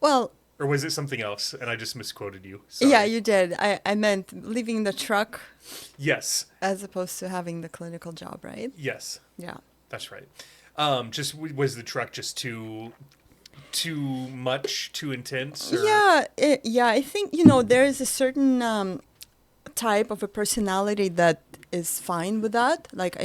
Well,
or was it something else and I just misquoted you? Sorry.
Yeah, you did. I meant leaving the truck.
Yes.
As opposed to having the clinical job, right?
Yes.
Yeah.
That's right. Just was the truck just too much, too intense? Or?
Yeah, I think there is a certain type of a personality that is fine with that. Like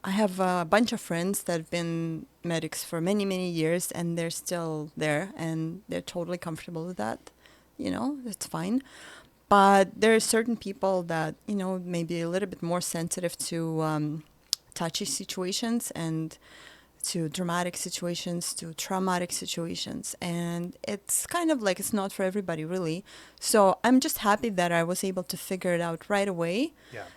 I have a bunch of friends that have been medics for many, many years, and they're still there, and they're totally comfortable with that. It's fine. But there are certain people that, maybe a little bit more sensitive to touchy situations and to dramatic situations, to traumatic situations. And it's kind of like it's not for everybody, really. So I'm just happy that I was able to figure it out right away,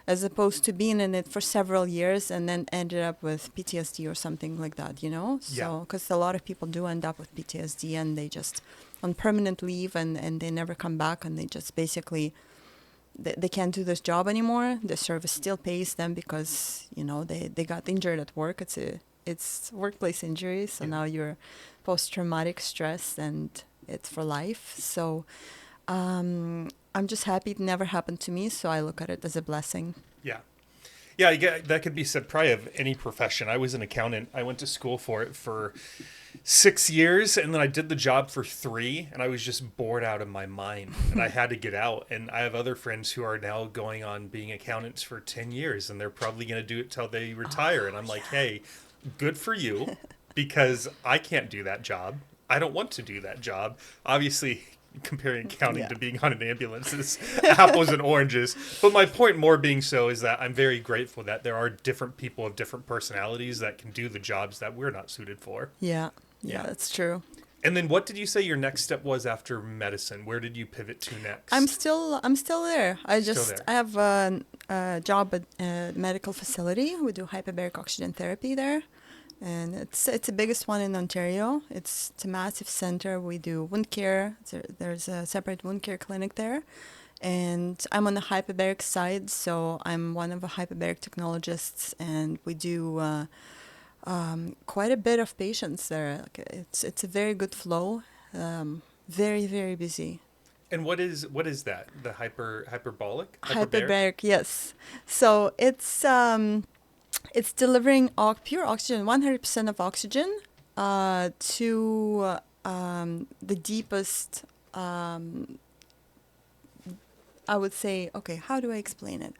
as opposed to being in it for several years and then ended up with PTSD or something like that, So, because a lot of people do end up with PTSD and they just on permanent leave and they never come back, and they just basically they can't do this job anymore. The service still pays them because they got injured at work. It's workplace injury, so now you're post-traumatic stress, and it's for life. So I'm just happy it never happened to me, so I look at it as a blessing.
Yeah, that could be said probably of any profession. I was an accountant. I went to school for it for 6 years, and then I did the job for 3, and I was just bored out of my mind, and I had to get out. And I have other friends who are now going on being accountants for 10 years, and they're probably going to do it till they retire. And I'm like, hey, good for you, because I can't do that job. I don't want to do that job. Obviously, comparing accounting to being on an ambulance is apples and oranges. But my point more being so is that I'm very grateful that there are different people of different personalities that can do the jobs that we're not suited for.
Yeah, that's true.
And then what did you say your next step was after medicine? Where did you pivot to next?
I'm still there. I have a job at a medical facility. We do hyperbaric oxygen therapy there. And it's the biggest one in Ontario. It's a massive center. We do wound care. There's a separate wound care clinic there. And I'm on the hyperbaric side, so I'm one of the hyperbaric technologists, and we do quite a bit of patients there. Like it's a very good flow, very, very busy.
And what is that? The hyperbaric?
Hyperbaric, yes. So it's delivering pure oxygen, 100% of oxygen, to the deepest, I would say, okay, how do I explain it?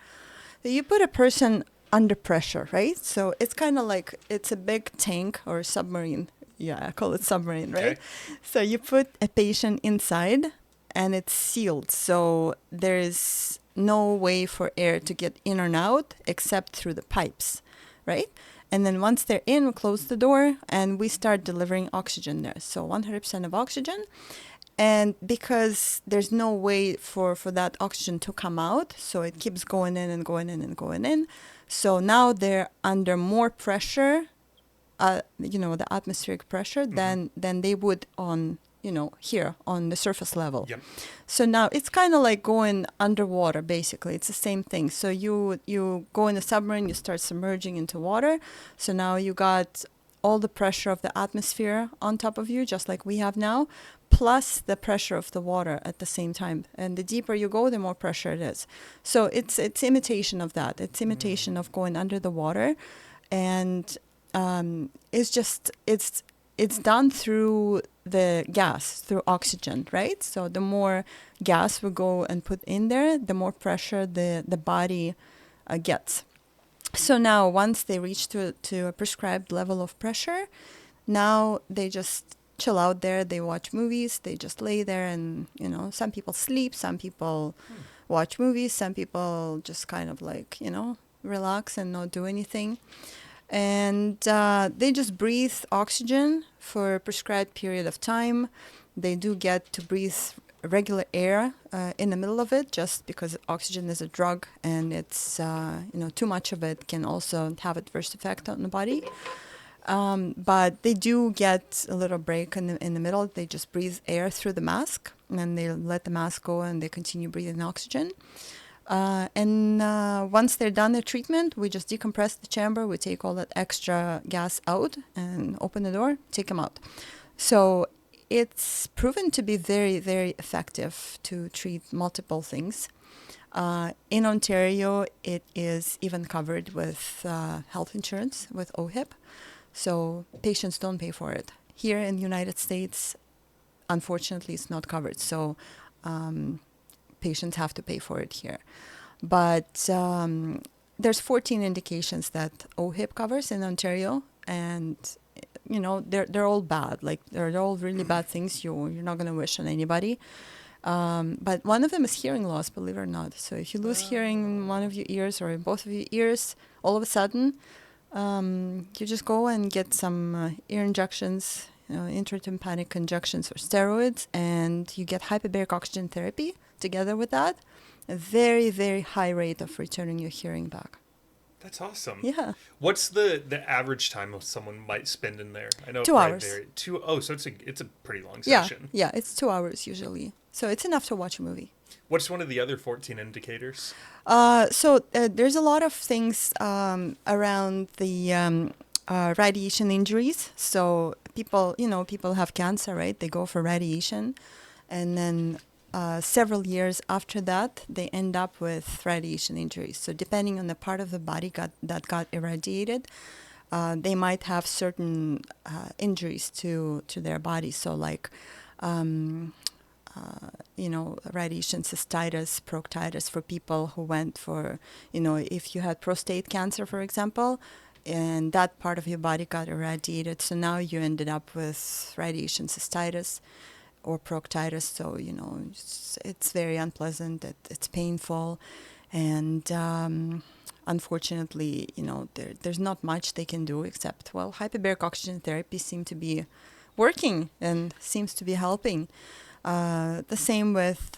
You put a person under pressure, right? So it's kind of like, it's a big tank or submarine. Yeah, I call it submarine, right? Okay. So you put a patient inside and it's sealed. So there is no way for air to get in or out except through the pipes, right? And then once they're in, we close the door and we start delivering oxygen there. So 100% of oxygen. And because there's no way for that oxygen to come out, so it keeps going in and going in and going in. So now they're under more pressure, the atmospheric pressure, than they would on, here on the surface level. Yep. So now it's kind of like going underwater, basically. It's the same thing. So you go in a submarine, you start submerging into water. So now you got all the pressure of the atmosphere on top of you, just like we have now, plus the pressure of the water at the same time. And the deeper you go, the more pressure it is. So it's imitation of that. It's imitation of going under the water. And it's done through the gas, through oxygen, right? So the more gas we go and put in there, the more pressure the body gets. So now once they reach to a prescribed level of pressure, now they just chill out there. They watch movies. They just lay there and, some people sleep. Some people watch movies. Some people just kind of like, relax and not do anything. And they just breathe oxygen for a prescribed period of time. They do get to breathe regular air in the middle of it, just because oxygen is a drug, and it's too much of it can also have adverse effect on the body. But they do get a little break in the middle. They just breathe air through the mask, and then they let the mask go, and they continue breathing oxygen. And once they're done their treatment, we just decompress the chamber. We take all that extra gas out and open the door, take them out. So it's proven to be very, very effective to treat multiple things. In Ontario, it is even covered with health insurance, with OHIP. So patients don't pay for it. Here in the United States, unfortunately, it's not covered. So patients have to pay for it here. But there's 14 indications that OHIP covers in Ontario, and they're all bad. Like they're all really bad things you're not going to wish on anybody. But one of them is hearing loss, believe it or not. So if you lose hearing in one of your ears or in both of your ears, all of a sudden, you just go and get some ear injections, intratympanic injections or steroids, and you get hyperbaric oxygen therapy together with that. A very, very high rate of returning your hearing back.
That's awesome.
Yeah.
What's the average time of someone might spend in there? I know
2 hours.
So it's a pretty long session.
Yeah, it's 2 hours usually. So it's enough to watch a movie.
What's one of the other 14 indicators?
There's a lot of things around the radiation injuries. So people have cancer, right? They go for radiation, and then several years after that, they end up with radiation injuries. So depending on the part of the body that got irradiated, they might have certain injuries to their body. So like, radiation cystitis, proctitis for people who went for, if you had prostate cancer, for example, and that part of your body got irradiated. So now you ended up with radiation cystitis or proctitis. So, it's very unpleasant. It's painful. And unfortunately, there's not much they can do except, hyperbaric oxygen therapy seems to be working and seems to be helping. The same with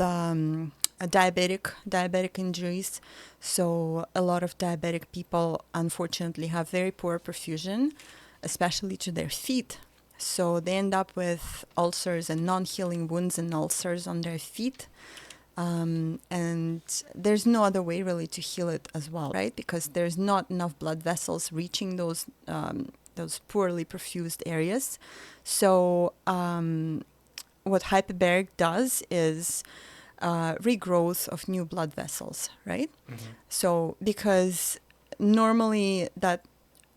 diabetic injuries. So a lot of diabetic people, unfortunately, have very poor perfusion, especially to their feet. So they end up with ulcers and non-healing wounds and ulcers on their feet. And there's no other way really to heal it as well, right? Because there's not enough blood vessels reaching those poorly perfused areas. So what hyperbaric does is regrowth of new blood vessels, right? Mm-hmm. So because normally that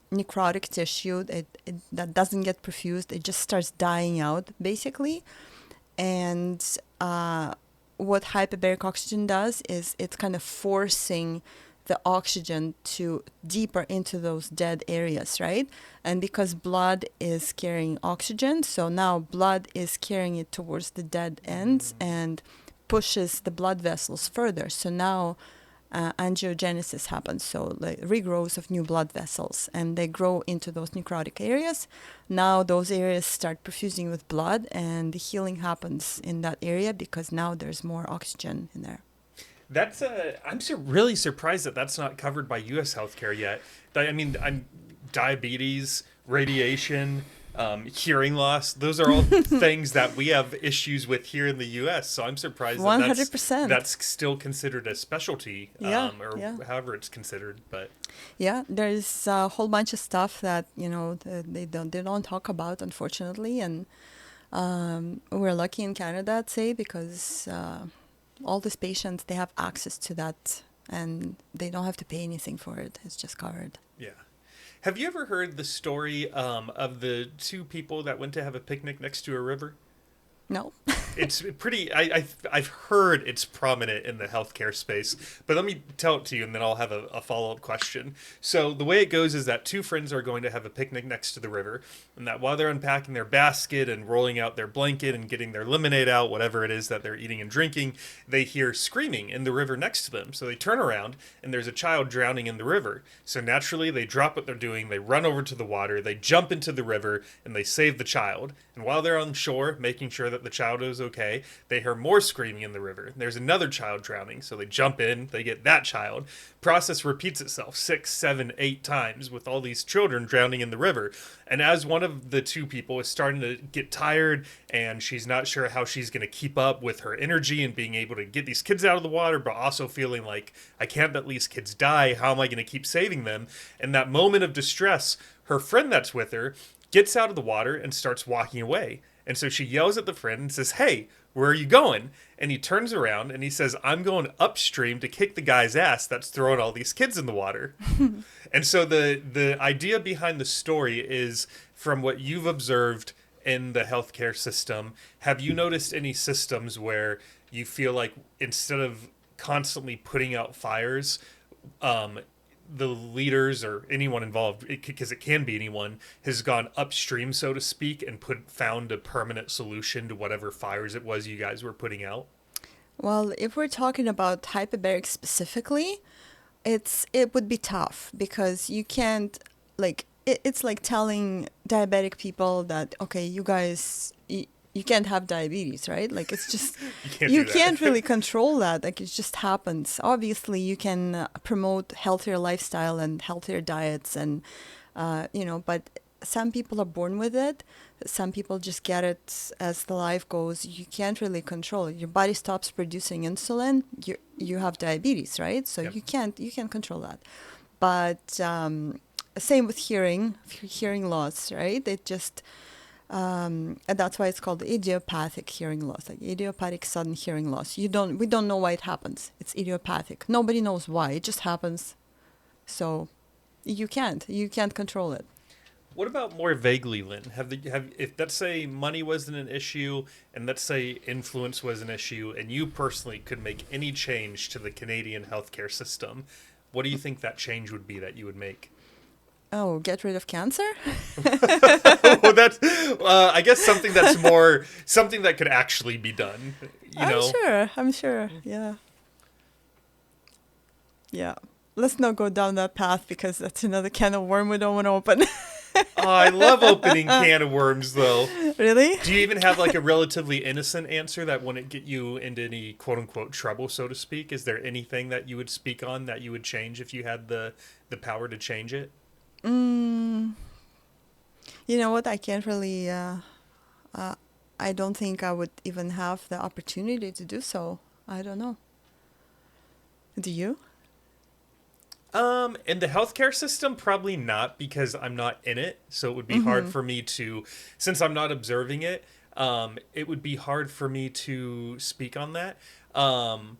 necrotic tissue that doesn't get perfused, it just starts dying out basically. And what hyperbaric oxygen does is it's kind of forcing the oxygen to deeper into those dead areas, right? And because blood is carrying oxygen, so now blood is carrying it towards the dead ends and pushes the blood vessels further. So now angiogenesis happens, so like regrowth of new blood vessels, and they grow into those necrotic areas. Now those areas start perfusing with blood, and the healing happens in that area because now there's more oxygen in there.
I'm really surprised that that's not covered by U.S. healthcare yet. I mean, diabetes, radiation, hearing loss. Those are all things that we have issues with here in the U.S. So I'm surprised
100%.
That's still considered a specialty, however it's considered. But
yeah, there's a whole bunch of stuff that they don't talk about, unfortunately, and we're lucky in Canada, I'd say, because all these patients, they have access to that, and they don't have to pay anything for it. It's just covered.
Yeah. Have you ever heard the story of the two people that went to have a picnic next to a river?
No.
It's pretty, I've heard it's prominent in the healthcare space, but let me tell it to you and then I'll have a follow-up question. So the way it goes is that two friends are going to have a picnic next to the river, and that while they're unpacking their basket and rolling out their blanket and getting their lemonade out, whatever it is that they're eating and drinking, they hear screaming in the river next to them. So they turn around and there's a child drowning in the river. So naturally they drop what they're doing, they run over to the water, they jump into the river, and they save the child. And while they're on shore, making sure that the child is okay, they hear more screaming in the river. There's another child drowning, so they jump in, they get that child. Process repeats itself 6, 7, 8 times with all these children drowning in the river. And as one of the two people is starting to get tired and she's not sure how she's going to keep up with her energy and being able to get these kids out of the water, but also feeling like, I can't let these kids die, how am I going to keep saving them? In that moment of distress, her friend that's with her gets out of the water and starts walking away. And so she yells at the friend and says, "Hey, where are you going?" And he turns around and he says, "I'm going upstream to kick the guy's ass that's throwing all these kids in the water." And so the idea behind the story is, from what you've observed in the healthcare system, have you noticed any systems where you feel like instead of constantly putting out fires, the leaders or anyone involved, because it can be anyone, has gone upstream, so to speak, and found a permanent solution to whatever fires it was you guys were putting out?
Well, if we're talking about hyperbaric specifically, it would be tough because you can't it's like telling diabetic people that okay, you guys you can't have diabetes, right? Like it's just you can't really control that. Like it just happens. Obviously, you can promote healthier lifestyle and healthier diets, and but some people are born with it. Some people just get it as the life goes. You can't really control it. Your body stops producing insulin. You have diabetes, right? So
Yep.
you can't control that. But same with hearing loss, right? It just and that's why it's called idiopathic hearing loss, like idiopathic sudden hearing loss. We don't know why it happens. It's idiopathic. Nobody knows why. It just happens. So you can't control it.
What about more vaguely, Lynn? If let's say money wasn't an issue, and let's say influence was an issue, and you personally could make any change to the Canadian healthcare system, what do you think that change would be that you would make?
Oh, get rid of cancer?
Well, that's I guess something that could actually be done.
I'm sure. Yeah. Yeah. Let's not go down that path because that's another can of worm we don't want to open.
Oh, I love opening can of worms, though.
Really?
Do you even have like a relatively innocent answer that wouldn't get you into any quote unquote trouble, so to speak? Is there anything that you would speak on that you would change if you had the power to change it?
You know what? I can't really. I don't think I would even have the opportunity to do so. I don't know. Do you?
In the healthcare system, probably not, because I'm not in it. So it would be hard for me to, since I'm not observing it, it would be hard for me to speak on that. From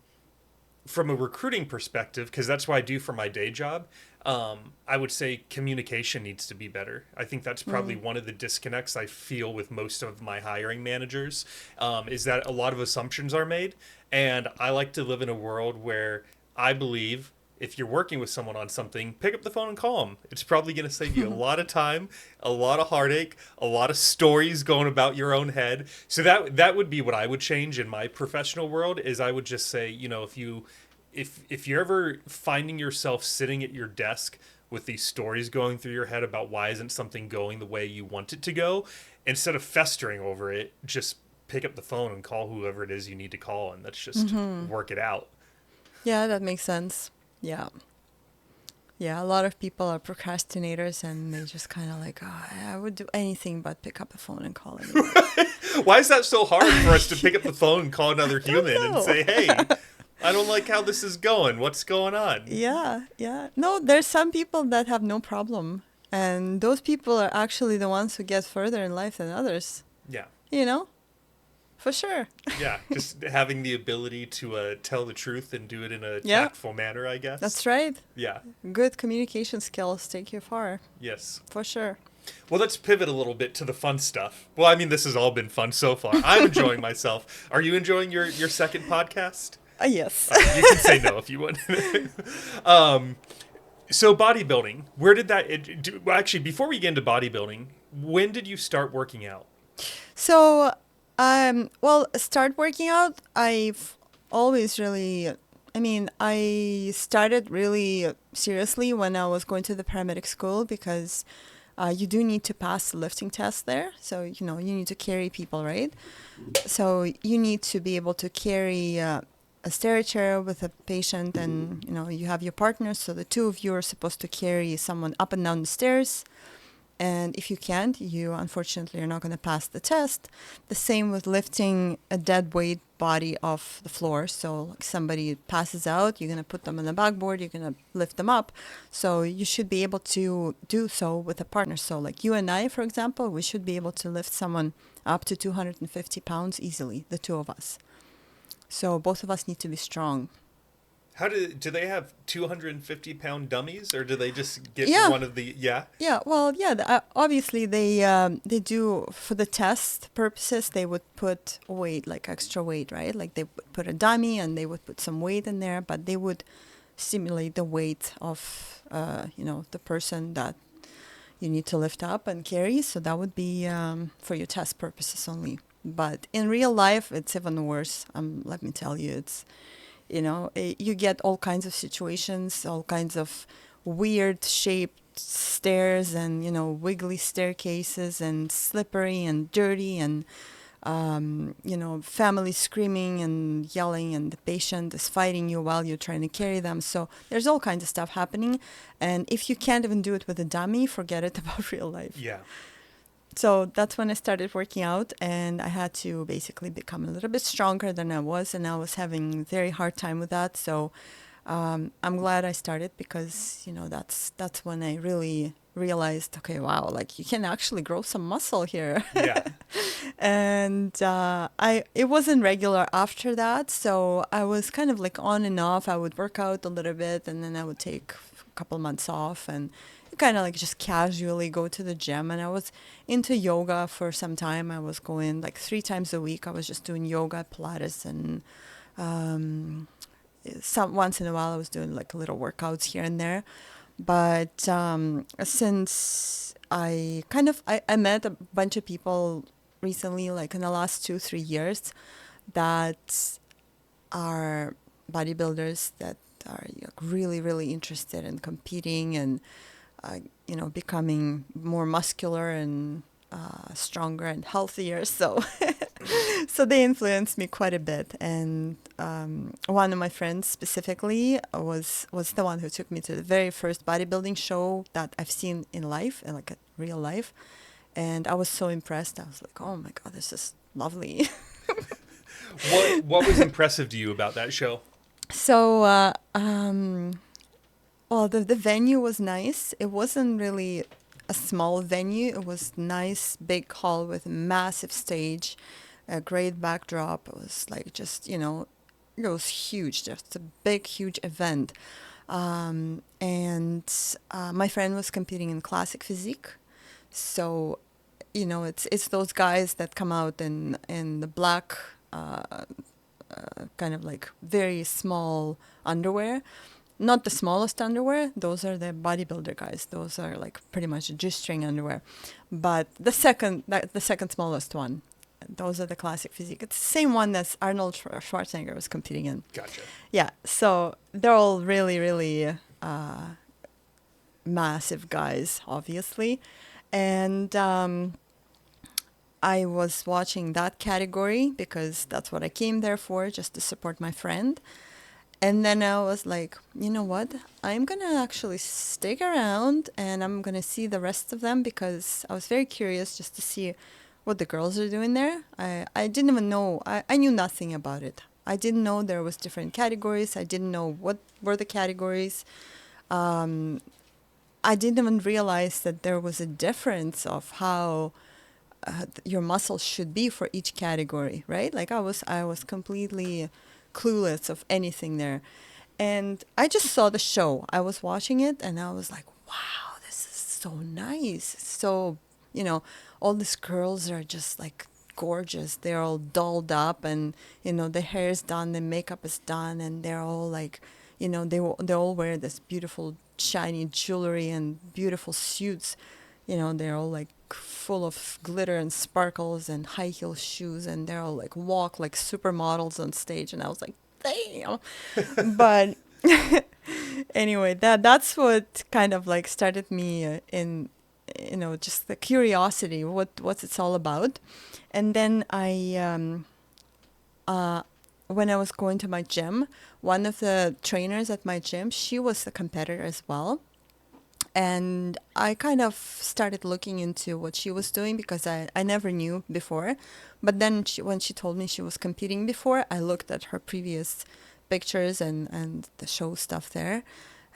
a recruiting perspective, because that's what I do for my day job, I would say communication needs to be better. I think that's probably one of the disconnects I feel with most of my hiring managers, is that a lot of assumptions are made. And I like to live in a world where I believe if you're working with someone on something, pick up the phone and call them. It's probably going to save you a lot of time, a lot of heartache, a lot of stories going about your own head. So that would be what I would change in my professional world. Is I would just say, if you're ever finding yourself sitting at your desk with these stories going through your head about why isn't something going the way you want it to go, instead of festering over it, just pick up the phone and call whoever it is you need to call, and let's just work it out.
Yeah, that makes sense. Yeah. Yeah, a lot of people are procrastinators and they just kind of like, oh, I would do anything but pick up the phone and call anyone.
Why is that so hard for us to pick up the phone and call another human and say, hey, I don't like how this is going. What's going on?
Yeah. No, there's some people that have no problem. And those people are actually the ones who get further in life than others.
Yeah.
For sure.
Yeah, just having the ability to tell the truth and do it in a tactful manner, I guess.
That's right.
Yeah.
Good communication skills take you far.
Yes.
For sure.
Well, let's pivot a little bit to the fun stuff. Well, I mean, this has all been fun so far. I'm enjoying myself. Are you enjoying your second podcast?
Yes.
You can say no if you want. So bodybuilding, where did that... actually, before we get into bodybuilding, when did you start working out?
So... start working out, I've always really, I started really seriously when I was going to the paramedic school because you do need to pass the lifting test there. So, you need to carry people, right? So you need to be able to carry a stair chair with a patient and, you have your partner. So the two of you are supposed to carry someone up and down the stairs. And if you can't, you unfortunately are not going to pass the test. The same with lifting a dead weight body off the floor. So like somebody passes out, you're going to put them on the backboard, you're going to lift them up. So you should be able to do so with a partner. So like you and I, for example, we should be able to lift someone up to 250 pounds easily, the two of us. So both of us need to be strong.
How do they have 250-pound dummies, or do they just get
Yeah.
one of the yeah?
Yeah, well, yeah. Obviously, they do for the test purposes. They would put weight, like extra weight, right? Like they would put a dummy and they would put some weight in there, but they would simulate the weight of, the person that you need to lift up and carry. So that would be for your test purposes only. But in real life, it's even worse. Let me tell you, you get all kinds of situations, all kinds of weird shaped stairs and, wiggly staircases and slippery and dirty and, family screaming and yelling and the patient is fighting you while you're trying to carry them. So there's all kinds of stuff happening. And if you can't even do it with a dummy, forget it about real life.
Yeah.
So that's when I started working out, and I had to basically become a little bit stronger than I was, and I was having a very hard time with that. So I'm glad I started because, that's when I really realized, okay, wow, like you can actually grow some muscle here.
Yeah.
And it wasn't regular after that, so I was kind of like on and off. I would work out a little bit, and then I would take a couple months off and kind of like just casually go to the gym. And I was into yoga for some time. I was going like 3 times a week. I was just doing yoga, Pilates, and once in a while I was doing like little workouts here and there. But since I met a bunch of people recently, like in the last 2-3 years, that are bodybuilders that are really, really interested in competing and becoming more muscular and stronger and healthier. So, so they influenced me quite a bit. And one of my friends specifically was the one who took me to the very first bodybuilding show that I've seen in life, in like a real life. And I was so impressed. I was like, oh my God, this is lovely.
What was impressive to you about that show?
So, well, the venue was nice. It wasn't really a small venue. It was nice, big hall with a massive stage, a great backdrop. It was like just, it was huge, just a big, huge event. And my friend was competing in classic physique. So, it's those guys that come out in the black, kind of like very small underwear. Not the smallest underwear. Those are the bodybuilder guys. Those are like pretty much G-string underwear. But the second smallest one, those are the classic physique. It's the same one that Arnold Schwarzenegger was competing in.
Gotcha.
Yeah. So they're all really, really massive guys, obviously. And I was watching that category because that's what I came there for, just to support my friend. And then I was like, you know what? I'm going to actually stick around and I'm going to see the rest of them because I was very curious just to see what the girls are doing there. I didn't even know. I knew nothing about it. I didn't know there was different categories. I didn't know what were the categories. I didn't even realize that there was a difference of how your muscles should be for each category, right? Like I was completely clueless of anything there. And I just saw the show. I was watching it and I was like, wow, this is so nice. So, all these girls are just like gorgeous. They're all dolled up and, the hair is done, the makeup is done, and they're all like, they all wear this beautiful shiny jewelry and beautiful suits. They're all like full of glitter and sparkles and high heel shoes, and they're all like walk like supermodels on stage. And I was like, damn. But anyway, that's what kind of like started me in, just the curiosity, what's it's all about. And then when I was going to my gym, one of the trainers at my gym, she was a competitor as well. And I kind of started looking into what she was doing because I never knew before. But then when she told me she was competing before, I looked at her previous pictures and the show stuff there.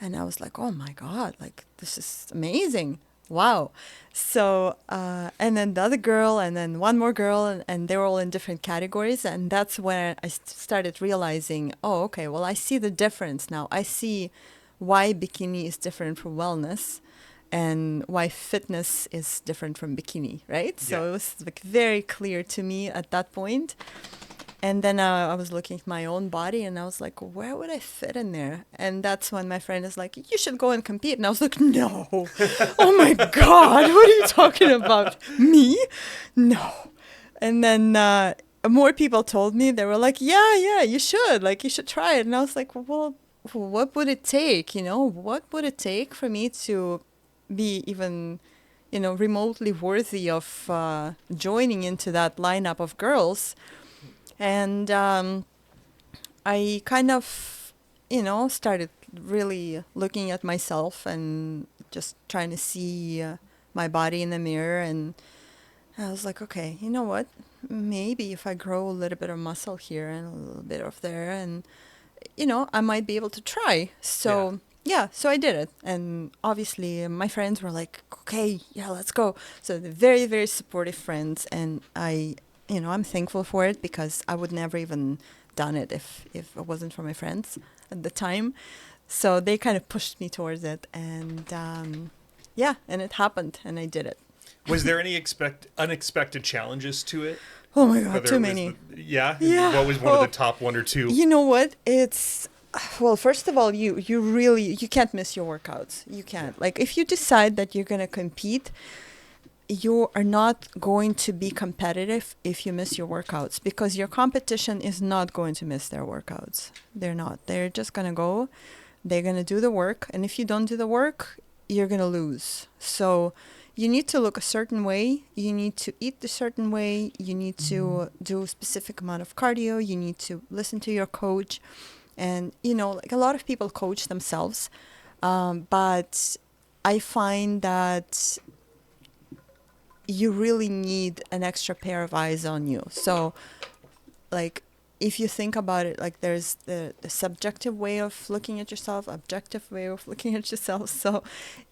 And I was like, oh my God, like this is amazing. wow. So, and then the other girl, and then one more girl, and they were all in different categories. And that's when I started realizing, oh, okay, well, I see the difference now. I see why bikini is different from wellness and why fitness is different from bikini, right? So
Yeah.
it was like very clear to me at that point. And then I was looking at my own body and I was like, where would I fit in there? And that's when my friend is like, you should go and compete. And I was like, no. Oh my God, what are you talking about? Me? No. And then more people told me, they were like, yeah, you should. Like, you should try it. And I was like, well, what would it take? You know, what would it take for me to be even, remotely worthy of joining into that lineup of girls? And I kind of, started really looking at myself and just trying to see my body in the mirror. And I was like, okay, you know what? Maybe if I grow a little bit of muscle here and a little bit of there, and, I might be able to try. So, yeah, so I did it. And obviously, my friends were like, okay, yeah, let's go. So, the very, very supportive friends. And I'm thankful for it because I would never even done it if it wasn't for my friends at the time. So they kind of pushed me towards it, and and it happened, and I did it.
Was there any unexpected challenges to it?
Oh my God,
Whether
too
it was
many.
Yeah?
Yeah.
What was one of the top one or two?
You know what? Well, first of all, you really, you can't miss your workouts. You can't. Like, if you decide that you're going to compete, you are not going to be competitive if you miss your workouts, because your competition is not going to miss their workouts. They're not. They're just going to go. They're going to do the work. And if you don't do the work, you're going to lose. So you need to look a certain way. You need to eat a certain way. You need to do a specific amount of cardio. You need to listen to your coach. And, like a lot of people coach themselves. But I find that you really need an extra pair of eyes on you. So, like, if you think about it, like, there's the subjective way of looking at yourself, objective way of looking at yourself. So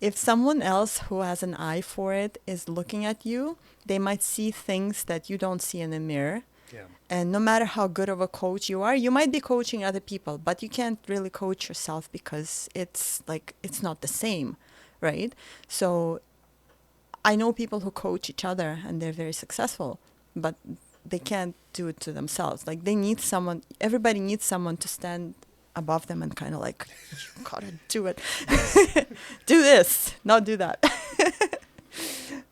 if someone else who has an eye for it is looking at you, they might see things that you don't see in the mirror.
Yeah.
And no matter how good of a coach you are, you might be coaching other people, but you can't really coach yourself because it's not the same, right? So I know people who coach each other and they're very successful, but they can't do it to themselves. Like, they need someone, everybody needs someone to stand above them and kind of like, you gotta do it. Do this, not do that.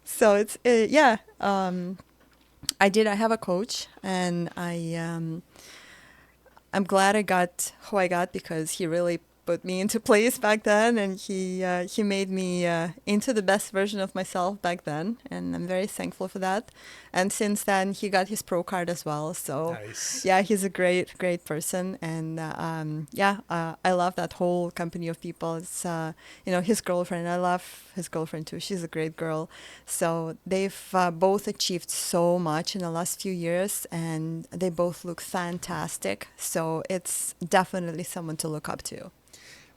So it's, I have a coach, and I'm glad I got who I got, because he really put me into place back then, and he made me into the best version of myself back then, and I'm very thankful for that. And since then, he got his pro card as well. So
Nice.
yeah, he's a great person, and I love that whole company of people. It's his girlfriend. I love his girlfriend too. She's a great girl. So they've both achieved so much in the last few years, and they both look fantastic. So it's definitely someone to look up to.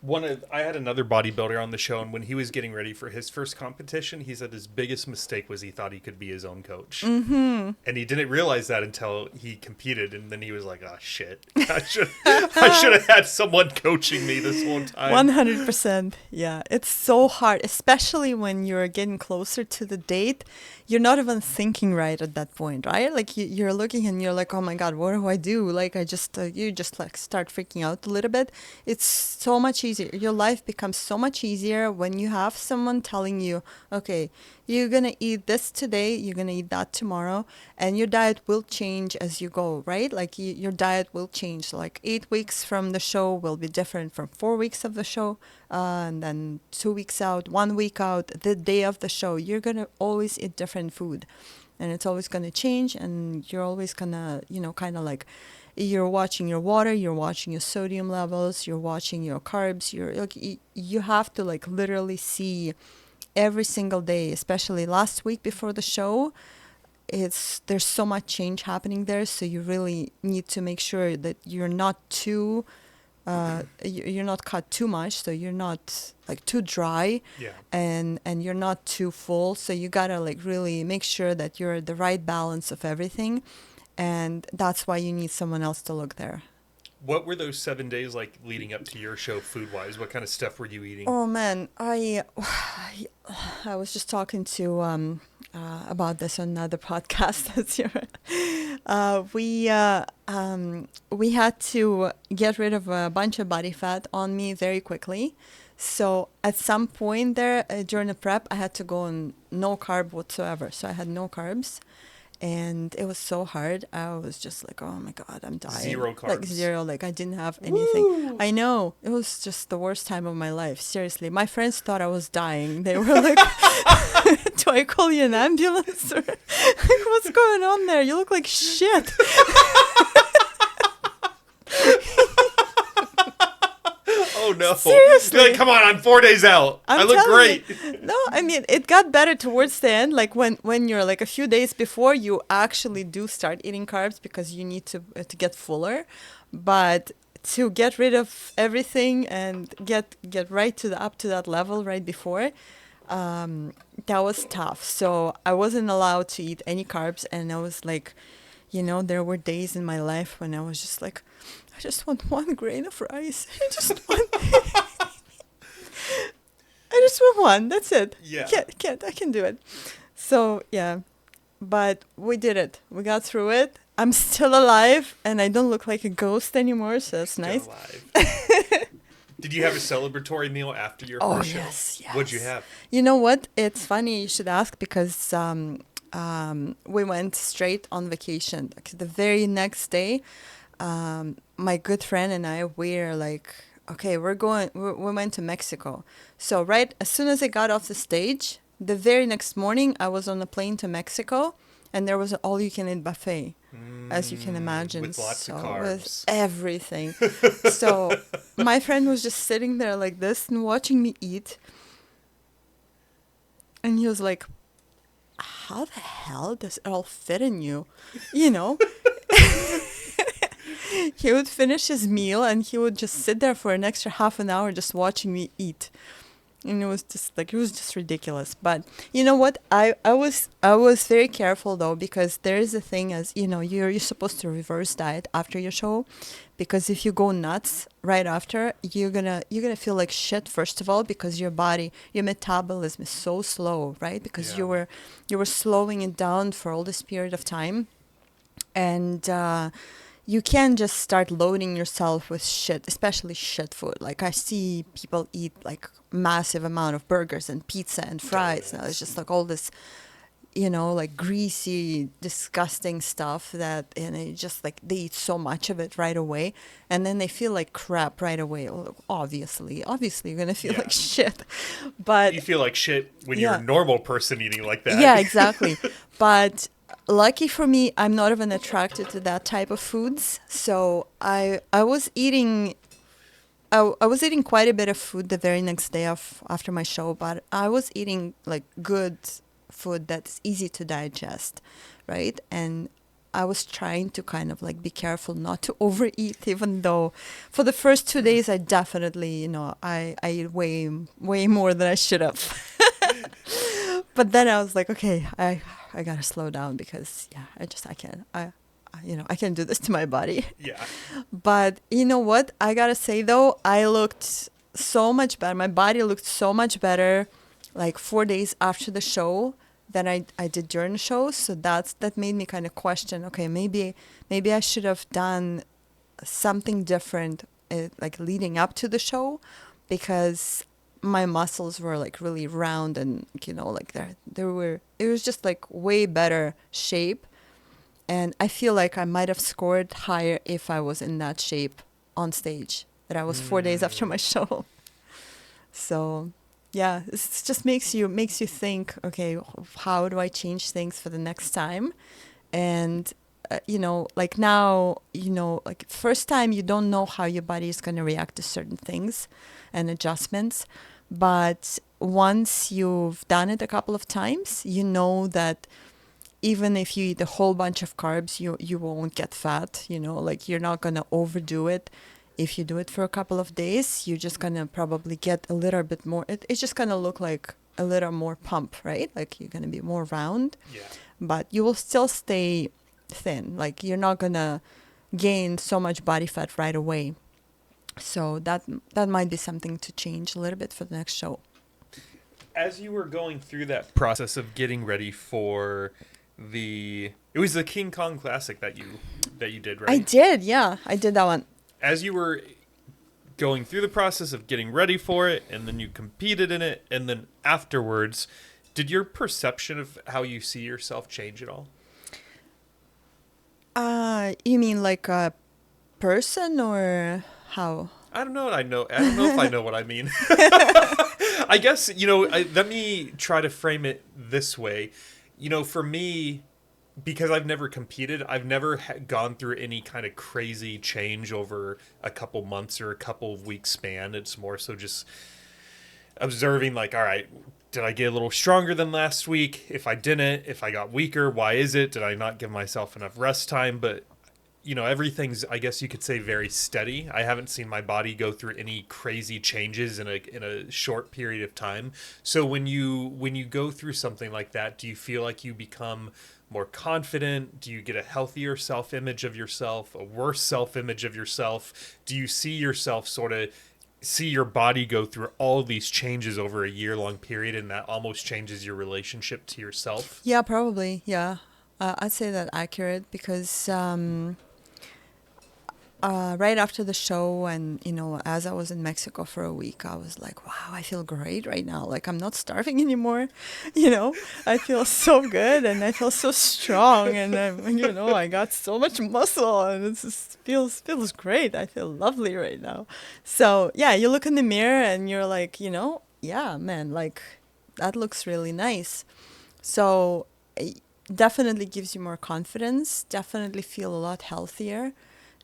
I had another bodybuilder on the show, and when he was getting ready for his first competition, he said his biggest mistake was he thought he could be his own coach. Mm-hmm. And he didn't realize that until he competed, and then he was like, oh, shit. I should have had someone coaching me this whole time.
100%. Yeah, it's so hard, especially when you're getting closer to the date. You're not even thinking right at that point, right? Like, you're looking and you're like, oh my God, what do I do? Like, you just like start freaking out a little bit. It's so much easier. Your life becomes so much easier when you have someone telling you, okay, you're going to eat this today, you're going to eat that tomorrow, and your diet will change as you go, right? Like, your diet will change. Like, 8 weeks from the show will be different from 4 weeks of the show, and then 2 weeks out, 1 week out, the day of the show. You're going to always eat different food, and it's always going to change, and you're always going to, kind of like, you're watching your water, you're watching your sodium levels, you're watching your carbs. You're like, you have to like literally see every single day, especially last week before the show. There's so much change happening there, so you really need to make sure that you're not too you're not cut too much, so you're not like too dry,
Yeah.
and you're not too full. So you gotta like really make sure that you're the right balance of everything, and that's why you need someone else to look there.
What were those 7 days like leading up to your show food wise? What kind of stuff were you eating?
Oh man, I was just talking to about this on another podcast this year. We had to get rid of a bunch of body fat on me very quickly. So at some point there during the prep, I had to go on no carb whatsoever. So I had no carbs. And it was so hard. I was just like, oh my God, I'm dying.
Zero carbs.
Like zero, like I didn't have anything. Woo! I know. It was just the worst time of my life. Seriously. My friends thought I was dying. They were like, do I call you an ambulance? Or like, what's going on there? You look like shit.
Oh no.
Seriously.
You're like, come on, I'm 4 days out. I look great.
No, I mean, it got better towards the end. Like when you're like a few days before, you actually do start eating carbs because you need to get fuller. But to get rid of everything and get right to up to that level right before, that was tough. So I wasn't allowed to eat any carbs, and I was like, there were days in my life when I was just like, I just want one grain of rice. I just want one. That's it.
Yeah.
I can do it. So, yeah. But we did it. We got through it. I'm still alive, and I don't look like a ghost anymore, so that's
Still
nice.
alive. Did you have a celebratory meal after your first show?
Yes.
What'd you have?
You know what? It's funny you should ask because we went straight on vacation. Like the very next day, my good friend and I, we're like, okay, we went to Mexico. So right as soon as I got off the stage, the very next morning, I was on a plane to Mexico, and there was an all-you-can-eat buffet, as you can imagine.
With lots of carbs.
With everything. So my friend was just sitting there like this and watching me eat. And he was like, how the hell does it all fit in you? He would finish his meal and he would just sit there for an extra half an hour just watching me eat. And it was just ridiculous. But you know what? I was very careful though, because there is a thing, as you're supposed to reverse diet after your show, because if you go nuts right after, you're gonna feel like shit first of all, because your metabolism is so slow, right? Because you were slowing it down for all this period of time, and you can't just start loading yourself with shit, especially shit food. Like I see people eat like massive amount of burgers and pizza and fries. Now it's just like all this, like greasy, disgusting stuff that, and it just like they eat so much of it right away, and then they feel like crap right away. Well, obviously you're gonna feel like shit, but
you feel like shit when you're a normal person eating like that.
Yeah, exactly. But lucky for me, I'm not even attracted to that type of foods. So I was eating quite a bit of food the very next day after my show, but I was eating like good food that's easy to digest, right? And I was trying to kind of like be careful not to overeat, even though for the first 2 days I definitely, I ate way more than I should have. But then I was like, okay, I gotta slow down, because I can't do this to my body.
Yeah.
But you know what? I gotta say though, I looked so much better. My body looked so much better like 4 days after the show than I did during the show. So that made me kind of question, okay, maybe I should have done something different like leading up to the show, because my muscles were like really round, and like it was just like way better shape. And I feel like I might have scored higher if I was in that shape on stage that I was 4 days after my show. So yeah, it just makes you think, okay, how do I change things for the next time? And like now, like first time you don't know how your body is going to react to certain things and adjustments. But once you've done it a couple of times, you know that even if you eat a whole bunch of carbs, you won't get fat, like you're not going to overdo it. If you do it for a couple of days, you're just gonna probably get a little bit more. It's just gonna look like a little more pump, right? Like you're gonna be more round,
Yeah.
but you will still stay thin. Like you're not gonna gain so much body fat right away. So that might be something to change a little bit for the next show.
As you were going through that process of getting ready for it was the King Kong Classic that you did, right?
I did, yeah. I did that one.
As you were going through the process of getting ready for it, and then you competed in it, and then afterwards, did your perception of how you see yourself change at all?
You mean like a person or how?
I don't know. I don't know if I know what I mean. I guess, let me try to frame it this way. For me, because I've never competed, I've never gone through any kind of crazy change over a couple months or a couple of weeks span. It's more so just observing, like, all right, did I get a little stronger than last week? If I didn't, if I got weaker, why is it? Did I not give myself enough rest time? But everything's, I guess you could say, very steady. I haven't seen my body go through any crazy changes in a short period of time. So when you go through something like that, do you feel like you become more confident? Do you get a healthier self-image of yourself, a worse self-image of yourself? Do you see yourself see your body go through all these changes over a year-long period, and that almost changes your relationship to yourself?
Yeah, probably. Yeah. I'd say that accurate because right after the show and, as I was in Mexico for a week, I was like, wow, I feel great right now. Like I'm not starving anymore. I feel so good and I feel so strong and, I got so much muscle and it just feels great. I feel lovely right now. So yeah, you look in the mirror and you're like, yeah, man, like that looks really nice. So it definitely gives you more confidence, definitely feel a lot healthier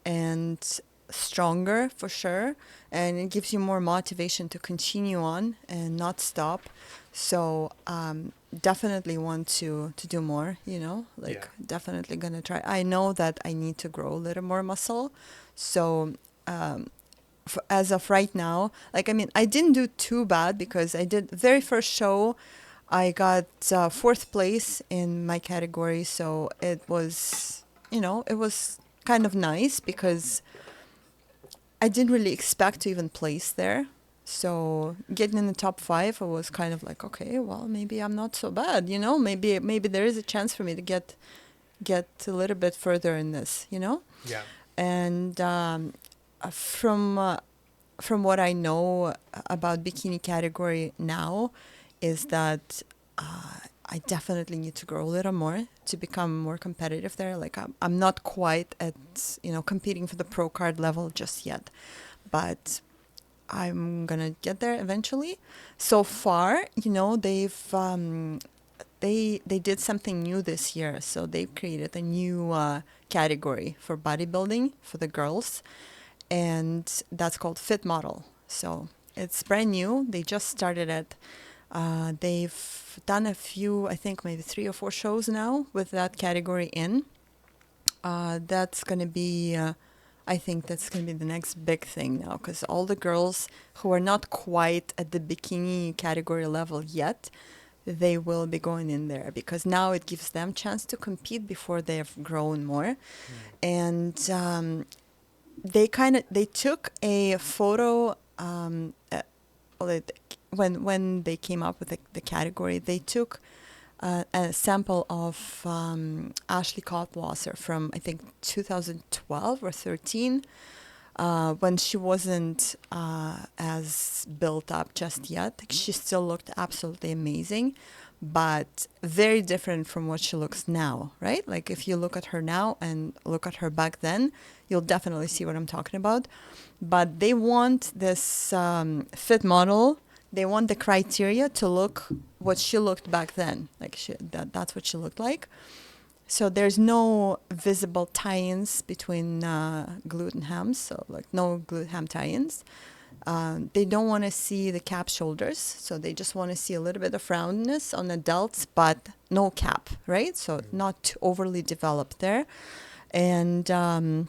and stronger for sure, and it gives you more motivation to continue on and not stop. So definitely want to do more, definitely gonna try. I know that I need to grow a little more muscle, so as of right now, I didn't do too bad because I did very first show I got fourth place in my category, so it was kind of nice because I didn't really expect to even place there. So getting in the top 5, I was kind of like, okay, well, maybe I'm not so bad, maybe there is a chance for me to get a little bit further in this,
Yeah.
And from what I know about bikini category now is that I definitely need to grow a little more to become more competitive there. Like I'm not quite at, competing for the pro card level just yet, but I'm going to get there eventually. So far, they've, they did something new this year. So they've created a new category for bodybuilding for the girls, and that's called Fit Model. So it's brand new. They just started it. They've done a few, I think maybe 3 or 4 shows now with that category in. That's going to be, I think that's going to be the next big thing now, because all the girls who are not quite at the bikini category level yet, they will be going in there because now it gives them chance to compete before they have grown more. And they took a photo, when they came up with the category, they took a sample of Ashley Cotwasser from, I think, 2012 or 13, when she wasn't as built up just yet. She still looked absolutely amazing, but very different from what she looks now, right? Like if you look at her now and look at her back then, you'll definitely see what I'm talking about. But they want this fit model. They want the criteria to look what she looked back then. Like that's what she looked like. So there's no visible tie-ins between glute and hams. So like no glute ham tie-ins. They don't want to see the cap shoulders. So they just want to see a little bit of roundness on the delts, but no cap, right? So not overly developed there. And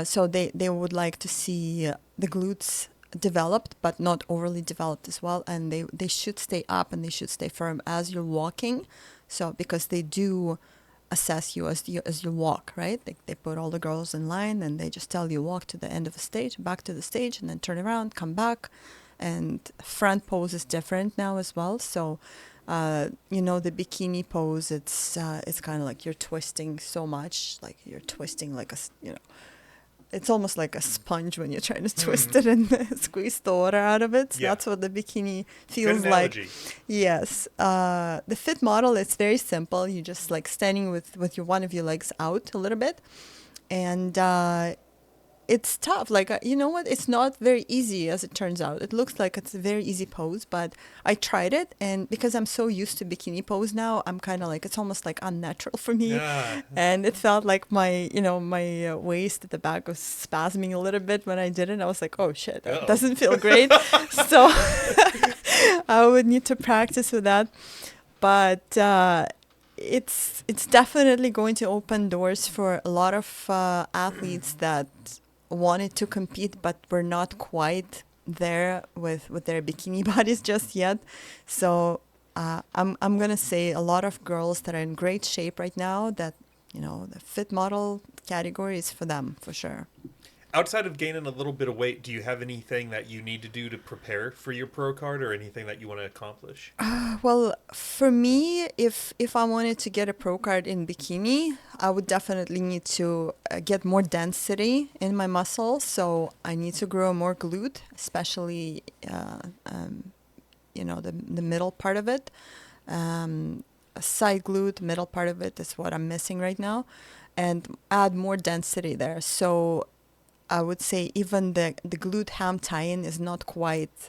So they would like to see the glutes developed, but not overly developed as well. And they should stay up and they should stay firm as you're walking. So because they do assess you as you walk, right? They put all the girls in line and they just tell you walk to the end of the stage, back to the stage, and then turn around, come back. And front pose is different now as well. So, the bikini pose, it's kind of like you're twisting so much, like you're twisting like it's almost like a sponge when you're trying to twist it and squeeze the water out of it. So that's what the bikini feels like. Yes. The fit model, it's very simple. You just like standing with one of your legs out a little bit. And it's tough. Like, you know what? It's not very easy as it turns out. It looks like it's a very easy pose, but I tried it. And because I'm so used to bikini pose now, I'm kind of like, it's almost like unnatural for me. Yeah. And it felt like my waist at the back was spasming a little bit when I did it. I was like, oh shit, that doesn't feel great. So I would need to practice with that. But it's definitely going to open doors for a lot of athletes that wanted to compete but were not quite there with their bikini bodies just yet. So I'm gonna say a lot of girls that are in great shape right now, that the fit model category is for them for sure.
Outside of gaining a little bit of weight, do you have anything that you need to do to prepare for your pro card, or anything that you want to accomplish?
Well, for me, if I wanted to get a pro card in bikini, I would definitely need to get more density in my muscle. So I need to grow more glute, especially the middle part of it. Side glute, middle part of it is what I'm missing right now, and add more density there. So I would say even the glute ham tie-in is not quite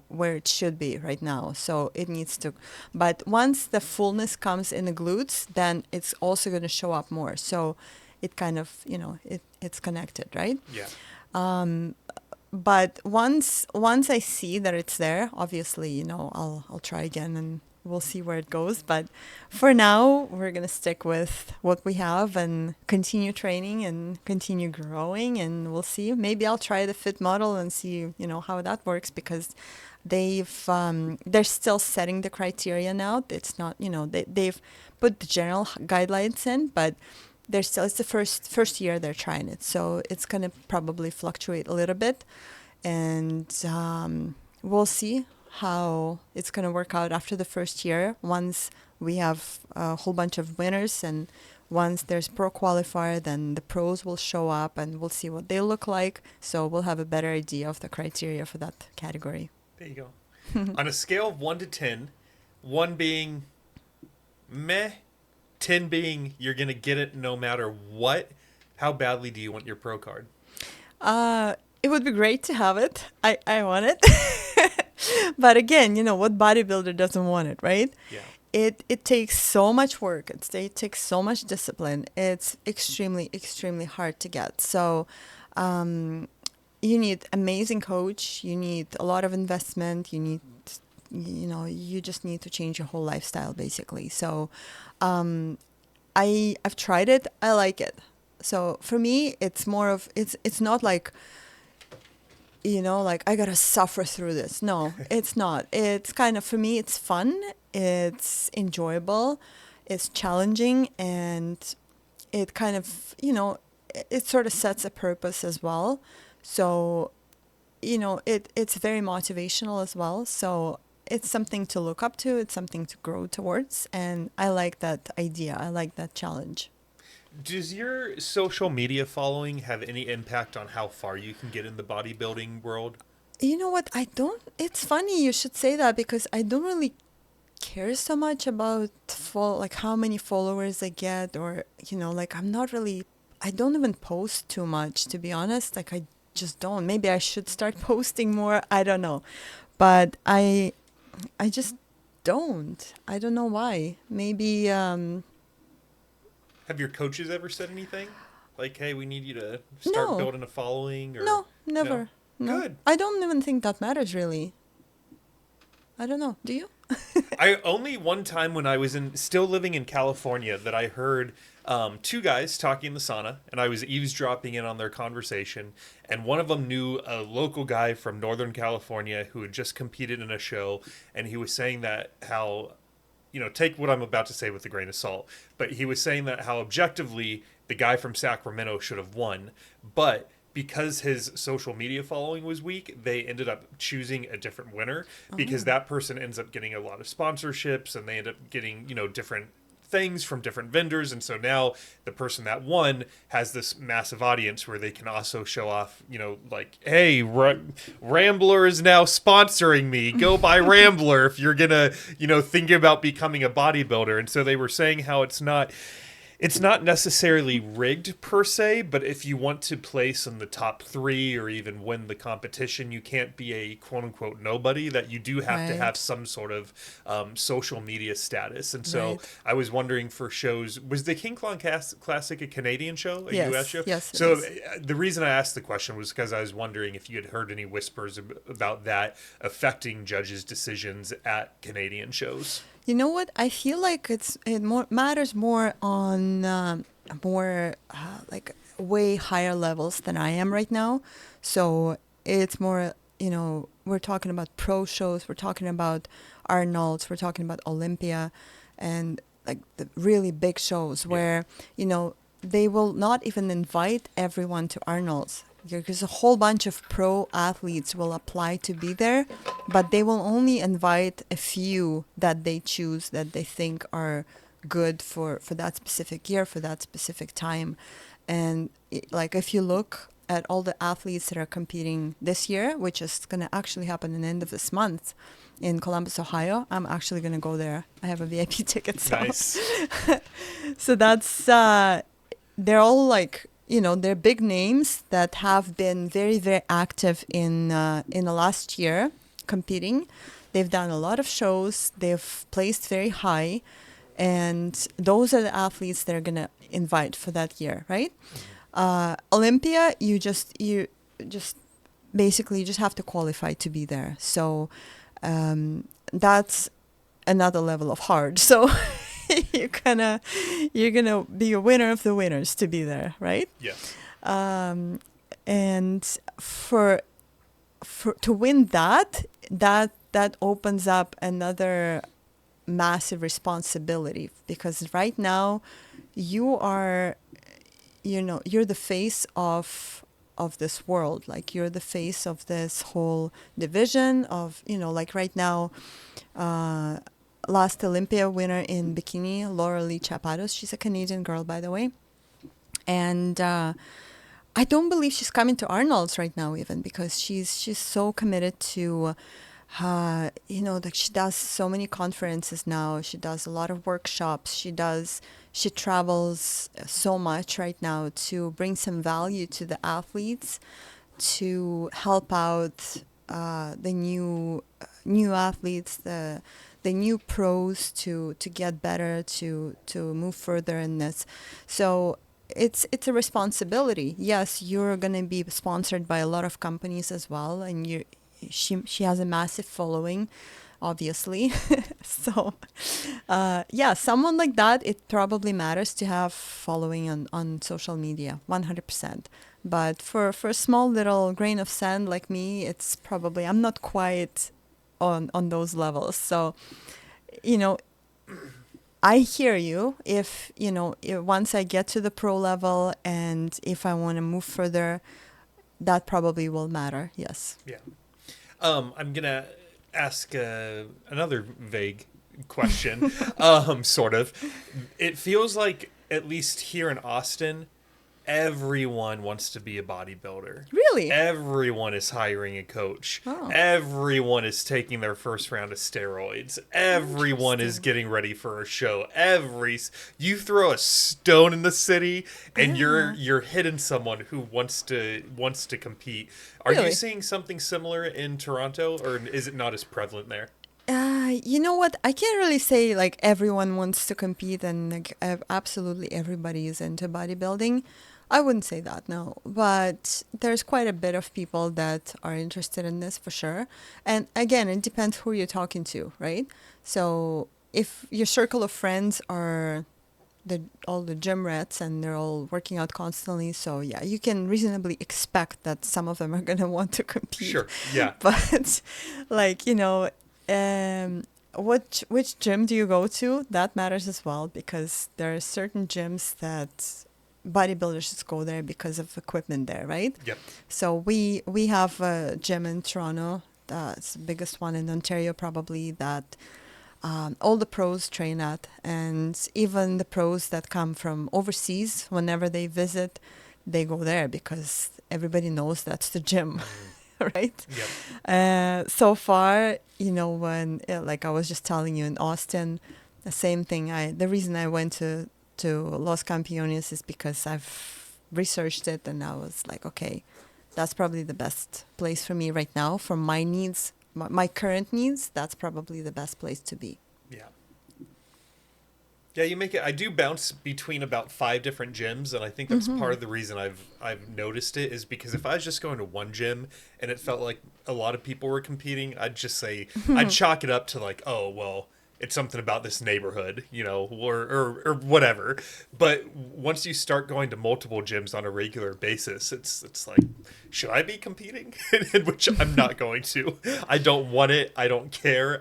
where it should be right now. So it needs to, but once the fullness comes in the glutes, then it's also going to show up more. So it kind of, it's connected, right?
Yeah.
But once I see that it's there, obviously, I'll try again and we'll see where it goes. But for now, we're going to stick with what we have and continue training and continue growing. And we'll see. Maybe I'll try the fit model and see, how that works, because they're still setting the criteria now. It's not, they've put the general guidelines in, but it's the first year they're trying it. So it's going to probably fluctuate a little bit. And we'll see how it's going to work out after the first year, once we have a whole bunch of winners, and once there's pro qualifier, then the pros will show up and we'll see what they look like. So we'll have a better idea of the criteria for that category.
There you go. On a scale of 1 to 10, 1 being meh, 10 being you're going to get it no matter what, how badly do you want your pro card?
It would be great to have it. I want it. But again, what bodybuilder doesn't want it, right?
Yeah.
It takes so much work. It takes so much discipline. It's extremely, extremely hard to get. So you need amazing coach. You need a lot of investment. You need, you just need to change your whole lifestyle, basically. So I've tried it. I like it. So for me, it's more of, it's not like, like I gotta suffer through this. No, it's not. It's kind of, for me, it's fun. It's enjoyable. It's challenging. And it kind of, it sort of sets a purpose as well. So, it's very motivational as well. So it's something to look up to. It's something to grow towards. And I like that idea. I like that challenge.
Does your social media following have any impact on how far you can get in the bodybuilding world?
You know what? It's funny you should say that, because I don't really care so much about how many followers I get, or, I'm not really, I don't even post too much, to be honest. Like, I just don't. Maybe I should start posting more. I don't know. But I just don't. I don't know why. Maybe,
have your coaches ever said anything? Like, hey, we need you to start building a following? Or
No, never. No.
Good.
I don't even think that matters, really. I don't know. Do you?
I only one time when I was still living in California that I heard two guys talking in the sauna, and I was eavesdropping in on their conversation. And one of them knew a local guy from Northern California who had just competed in a show, and he was saying that how, take what I'm about to say with a grain of salt, but he was saying that how objectively the guy from Sacramento should have won, but because his social media following was weak, they ended up choosing a different winner because that person ends up getting a lot of sponsorships and they end up getting, different things from different vendors. And so now the person that won has this massive audience where they can also show off, like, hey, Rambler is now sponsoring me. Go buy Rambler if you're going to, thinking about becoming a bodybuilder. And so they were saying how it's not necessarily rigged per se, but if you want to place in the top 3 or even win the competition, you can't be a quote unquote nobody, that you do have to have some sort of social media status. And so I was wondering for shows, was the King Kong Classic a Canadian show, a US show?
Yes.
So the reason I asked the question was because I was wondering if you had heard any whispers about that affecting judges' decisions at Canadian shows.
You know what? I feel like matters more on like way higher levels than I am right now. So it's more, we're talking about pro shows, we're talking about Arnold's, we're talking about Olympia, and like the really big shows where, they will not even invite everyone to Arnold's. Because a whole bunch of pro athletes will apply to be there, but they will only invite a few that they choose that they think are good for that specific year, for that specific time. And like if you look at all the athletes that are competing this year, which is going to actually happen in the end of this month in Columbus, Ohio, I'm actually going to go there. I have a VIP ticket. So.
Nice.
So that's, they're all like, they're big names that have been very, very active in the last year competing. They've done a lot of shows. They've placed very high. And those are the athletes that are going to invite for that year, right? Olympia, you just basically you just have to qualify to be there. So that's another level of hard. So you're gonna be a winner of the winners to be there, right?
Yes.
And for to win that opens up another massive responsibility, because right now you're the face of this world. Like you're the face of this whole division of, like right now, last Olympia winner in bikini, Laura Lee Chapados. She's a Canadian girl, by the way. And I don't believe she's coming to Arnold's right now even, because she's so committed to, like she does so many conferences now. She does a lot of workshops. She travels so much right now to bring some value to the athletes, to help out the new athletes, the new pros to get better, to move further in this. So it's a responsibility. Yes, you're going to be sponsored by a lot of companies as well, and she has a massive following, obviously. So someone like that, it probably matters to have following on social media, 100%. But for a small little grain of sand like me, it's probably, I'm not quite on those levels. So, I hear you. If once I get to the pro level and if I want to move further, that probably will matter. Yes.
Yeah. I'm gonna ask another vague question. Sort of. It feels like, at least here in Austin, everyone wants to be a bodybuilder.
Really?
Everyone is hiring a coach.
Oh.
Everyone is taking their first round of steroids. Everyone is getting ready for a show. You throw a stone in the city and you're hitting someone who wants to compete. Are you seeing something similar in Toronto, or is it not as prevalent there?
You know what? I can't really say like everyone wants to compete and like absolutely everybody is into bodybuilding. I wouldn't say that, no. But there's quite a bit of people that are interested in this for sure. And again, it depends who you're talking to, right? So if your circle of friends are all the gym rats and they're all working out constantly, so yeah, you can reasonably expect that some of them are going to want to compete.
Sure. Yeah.
But like, which gym do you go to? That matters as well, because there are certain gyms that bodybuilders just go there because of equipment there, right?
Yep.
So we have a gym in Toronto. It's the biggest one in Ontario, probably, that all the pros train at, and even the pros that come from overseas, whenever they visit, they go there because everybody knows that's the gym, right?
Yep.
So far, when like I was just telling you in Austin, the same thing. The reason I went to Los Campeones is because I've researched it, and I was like, okay, that's probably the best place for me right now for my needs. My current needs, that's probably the best place to be.
Yeah. Yeah, you make it. I do bounce between about 5 different gyms, and I think that's part of the reason I've noticed it is because if I was just going to one gym and it felt like a lot of people were competing, I'd just say I'd chalk it up to like, oh well, it's something about this neighborhood, or whatever. But once you start going to multiple gyms on a regular basis, it's like, should I be competing? Which I'm not going to. I don't want it. I don't care.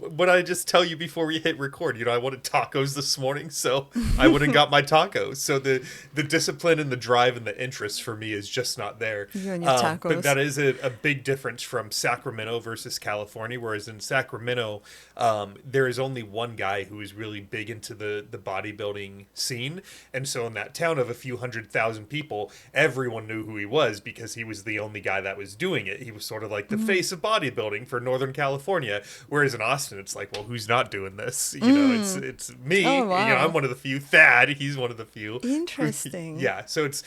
What I just tell you before we hit record, I wanted tacos this morning, so I went and got my tacos. So the discipline and the drive and the interest for me is just not there.
You and your tacos.
But that is a big difference from Sacramento versus California, whereas in Sacramento, there is only one guy who is really big into the bodybuilding scene. And so in that town of a few 100,000 people, everyone knew who he was because he was the only guy that was doing it. He was sort of like the face of bodybuilding for Northern California, whereas in Austin, it's like, well, who's not doing this? It's me.
Oh, wow.
I'm one of the few. Thad, he's one of the few.
Interesting.
Yeah. So it's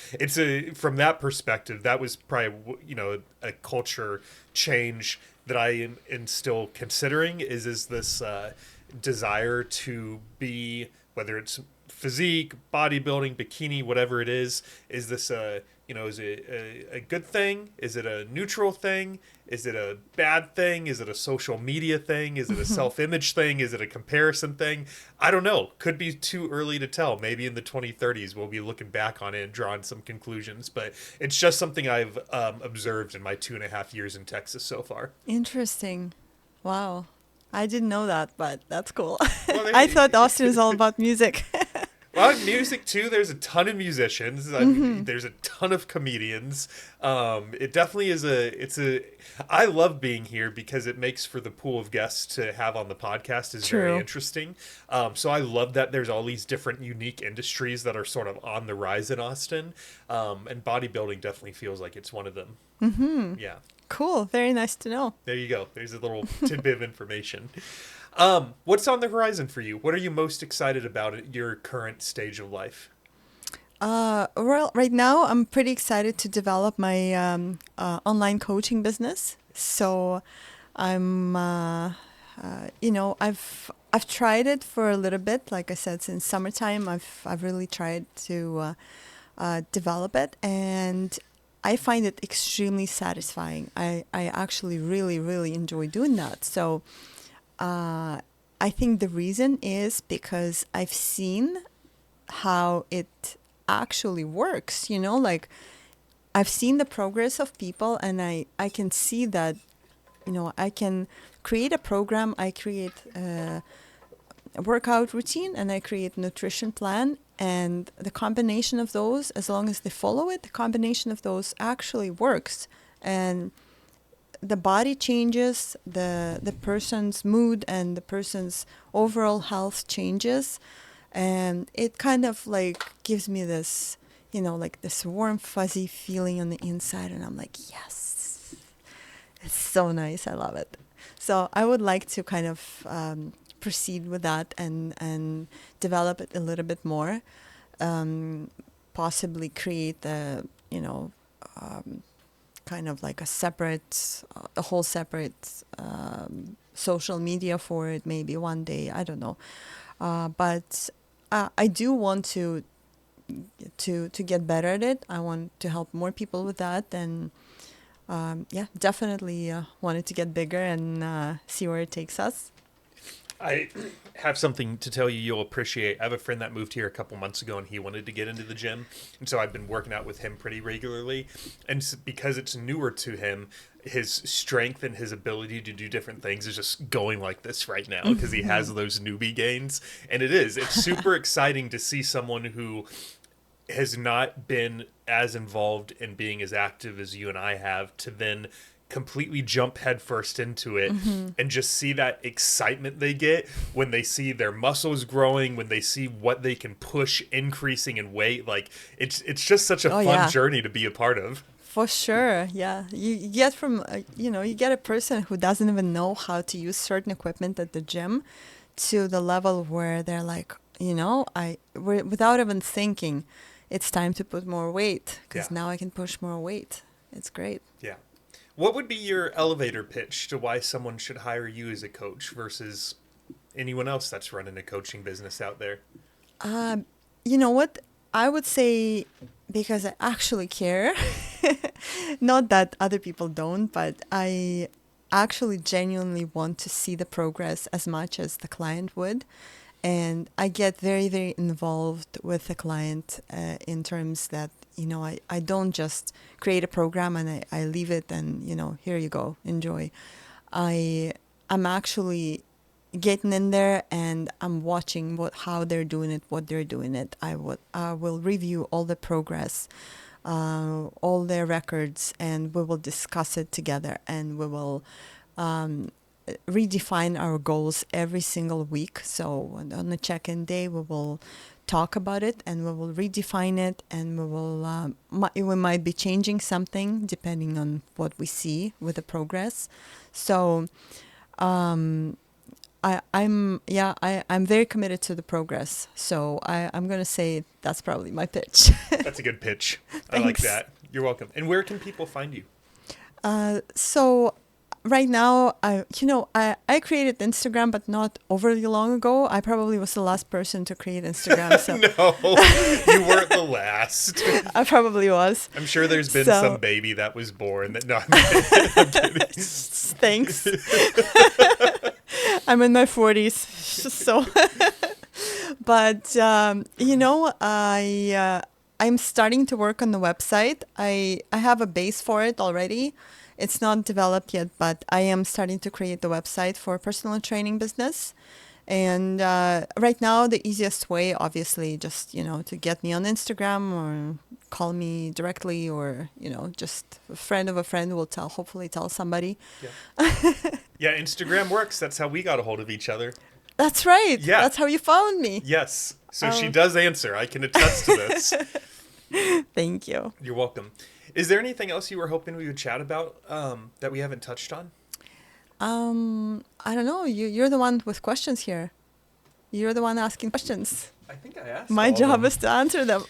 from that perspective, that was probably a culture change that I am still considering. Is this desire to be, whether it's physique, bodybuilding, bikini, whatever it is this is it a good thing? Is it a neutral thing? Is it a bad thing? Is it a social media thing? Is it a self-image thing? Is it a comparison thing? I don't know. Could be too early to tell. Maybe in the 2030s we'll be looking back on it and drawing some conclusions. But it's just something I've observed in my 2.5 years in Texas so far.
Interesting. Wow. I didn't know that, but that's cool.
Well,
I thought Austin is all about music.
Well, music too. There's a ton of musicians. There's a ton of comedians. It definitely is I love being here because it makes for the pool of guests to have on the podcast is very interesting. So I love that there's all these different unique industries that are sort of on the rise in Austin. And bodybuilding definitely feels like it's one of them. Mm-hmm. Yeah.
Cool. Very nice to know.
There you go. There's a little tidbit of information. What's on the horizon for you? What are you most excited about at your current stage of life?
Well, right now I'm pretty excited to develop my online coaching business. So I'm, I've tried it for a little bit. Like I said, since summertime, I've really tried to develop it, and I find it extremely satisfying. I actually really, really enjoy doing that. So I think the reason is because I've seen how it actually works, like I've seen the progress of people, and I can see that, I can create a program, I create a workout routine, and I create a nutrition plan, and the combination of those, as long as they follow it, the combination of those actually works. And the body changes, the person's mood and the person's overall health changes, and it kind of like gives me this, like this warm fuzzy feeling on the inside, and I'm like, yes, it's so nice. I love it. So I would like to kind of proceed with that and develop it a little bit more, possibly create a kind of like a whole separate social media for it, maybe one day, I don't know. But I do want to to get better at it. I want to help more people with that, and yeah, definitely wanted to get bigger and see where it takes us.
I have something to tell you you'll appreciate. I have a friend that moved here a couple months ago, and he wanted to get into the gym. And so I've been working out with him pretty regularly. And because it's newer to him, his strength and his ability to do different things is just going like this right now because he has those newbie gains. And it's super exciting to see someone who has not been as involved in being as active as you and I have to then completely jump headfirst into it and just see that excitement they get when they see their muscles growing, when they see what they can push increasing in weight. Like it's just such a fun journey to be a part of.
For sure, yeah. You get from you get a person who doesn't even know how to use certain equipment at the gym to the level where they're like, without even thinking, it's time to put more weight because now I can push more weight. It's great.
Yeah. What would be your elevator pitch to why someone should hire you as a coach versus anyone else that's running a coaching business out there?
You know what? I would say because I actually care. Not that other people don't, but I actually genuinely want to see the progress as much as the client would. And I get very, very involved with the client in terms that, I don't just create a program and I leave it and, here you go, enjoy. I'm actually getting in there and I'm watching how they're doing it, what they're doing it. I will review all the progress, all their records, and we will discuss it together, and we will redefine our goals every single week. So on the check-in day, we will talk about it and we will redefine it, and we might be changing something depending on what we see with the progress. So I'm very committed to the progress. So I'm going to say that's probably my pitch.
That's a good pitch. I like that. You're welcome. And where can people find you?
So right now, I created Instagram, but not overly long ago. I probably was the last person to create Instagram. So.
No, you weren't the last.
I probably was.
I'm sure there's been some baby that was born that. No, I'm kidding.
Thanks. I'm in my 40s, so. But I'm starting to work on the website. I have a base for it already. It's not developed yet, but I am starting to create the website for personal training business. And right now, the easiest way, obviously, just, to get me on Instagram or call me directly, or, just a friend of a friend will hopefully tell somebody.
Yeah. Yeah, Instagram works. That's how we got a hold of each other.
That's right.
Yeah.
That's how you found me.
Yes. So she does answer. I can attest to this.
Thank you.
You're welcome. Is there anything else you were hoping we would chat about that we haven't touched on?
I don't know. You're the one with questions here. You're the one asking questions.
I think I asked.
My job is to answer them.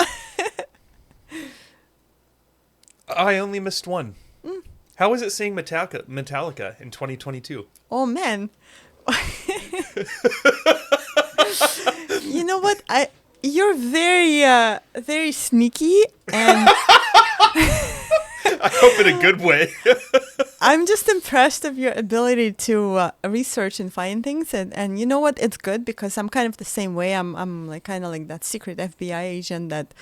I only missed one. How was it seeing Metallica in 2022?
Oh, man. You know what? You're very, very sneaky, and
I hope in a good way.
I'm just impressed of your ability to research and find things, and you know what? It's good because I'm kind of the same way. I'm like kind of like that secret FBI agent that,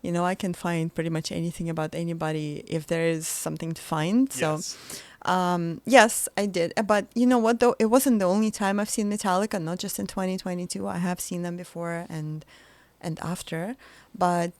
I can find pretty much anything about anybody if there is something to find.
Yes.
So, yes, I did. But you know what, though? It wasn't the only time I've seen Metallica, not just in 2022. I have seen them before and after. But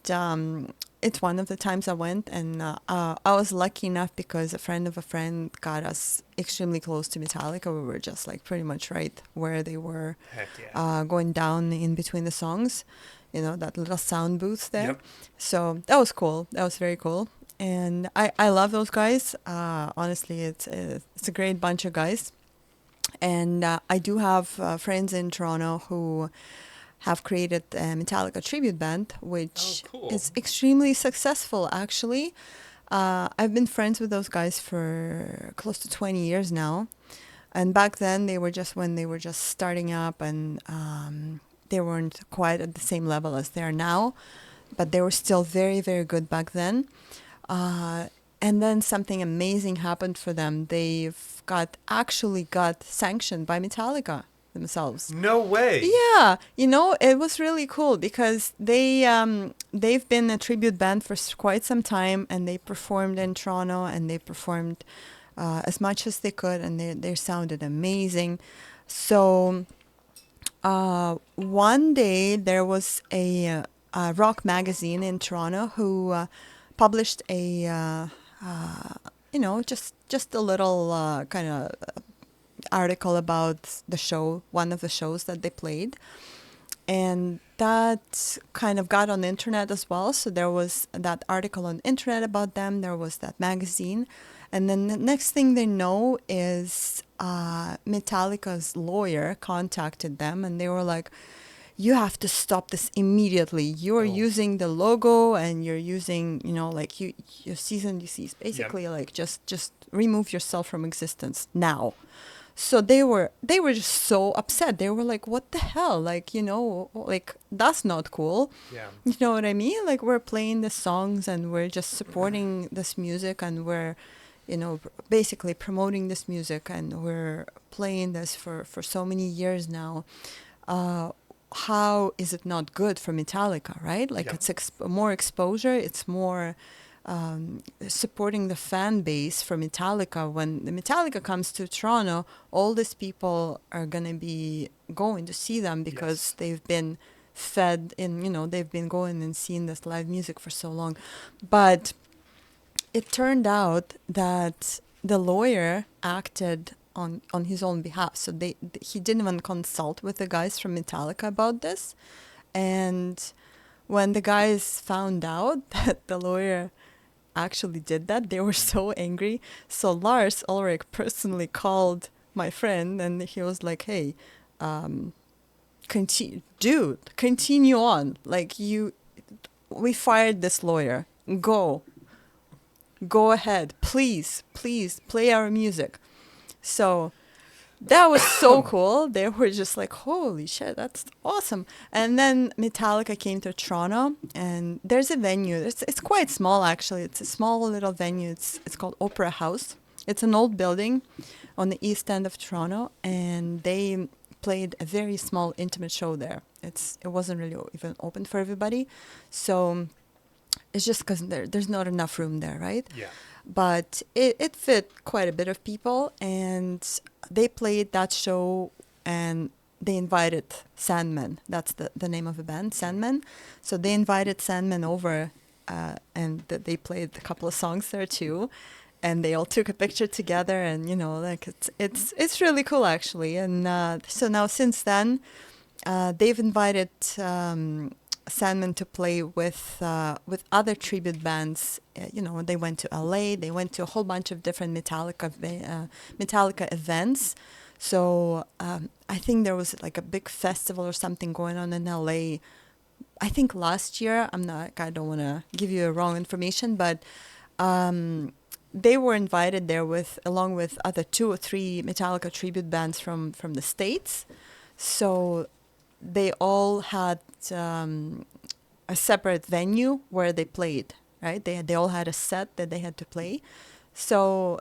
it's one of the times I went, and I was lucky enough because a friend of a friend got us extremely close to Metallica. We were just like pretty much right where they were.
Heck yeah.
Going down in between the songs. That little sound booth there.
Yep.
So that was cool. That was very cool. And I love those guys. Honestly, it's a great bunch of guys. And I do have friends in Toronto who have created a Metallica tribute band, which is extremely successful, actually. I've been friends with those guys for close to 20 years now. And back then, when they were just starting up, and they weren't quite at the same level as they are now. but they were still very, very good back then. And then something amazing happened for them. They've actually got sanctioned by Metallica themselves.
No way.
Yeah, it was really cool because they've been a tribute band for quite some time, and they performed in Toronto, and they performed as much as they could, and they sounded amazing. So one day there was a rock magazine in Toronto who published a just a little kind of article about the show, one of the shows that they played. And that kind of got on the internet as well. So there was that article on the internet about them. There was that magazine. And then the next thing they know is Metallica's lawyer contacted them, and they were like, you have to stop this immediately. You're using the logo, and you're using, like your cease and desist. Basically, like just remove yourself from existence now. So they were just so upset. They were like, what the hell? Like, like, that's not cool.
Yeah.
You know what I mean? Like, we're playing the songs, and we're just supporting this music, and we're, basically promoting this music, and we're playing this for so many years now. How is it not good for Metallica, right? Like, it's more exposure. It's more supporting the fan base for Metallica. When the Metallica comes to Toronto, all these people are going to be going to see them because they've been fed in, they've been going and seeing this live music for so long. But it turned out that the lawyer acted on his own behalf. So he didn't even consult with the guys from Metallica about this. And when the guys found out that the lawyer actually did that, they were so angry. So Lars Ulrich personally called my friend, and he was like, hey, continue on. Like, we fired this lawyer. Go ahead. Please play our music. So that was so cool. They were just like, holy shit, that's awesome. And then Metallica came to Toronto, and there's a venue. It's quite small, actually. It's a small little venue. It's called Opera House. It's an old building on the east end of Toronto, and they played a very small, intimate show there. It wasn't really even open for everybody. So it's just because there's not enough room there, right?
Yeah.
But it fit quite a bit of people, and they played that show, and they invited Sandman. That's the name of the band, Sandman. So they invited Sandman over, and they played a couple of songs there too, and they all took a picture together, and like it's really cool, actually. And so now since then, they've invited Sandman to play with other tribute bands. They went to LA. They went to a whole bunch of different Metallica events. So I think there was like a big festival or something going on in LA. I think last year. I don't want to give you wrong information, but they were invited there along with other 2 or 3 Metallica tribute bands from the States. So they all had a separate venue where they played, right? They all had a set that they had to play. So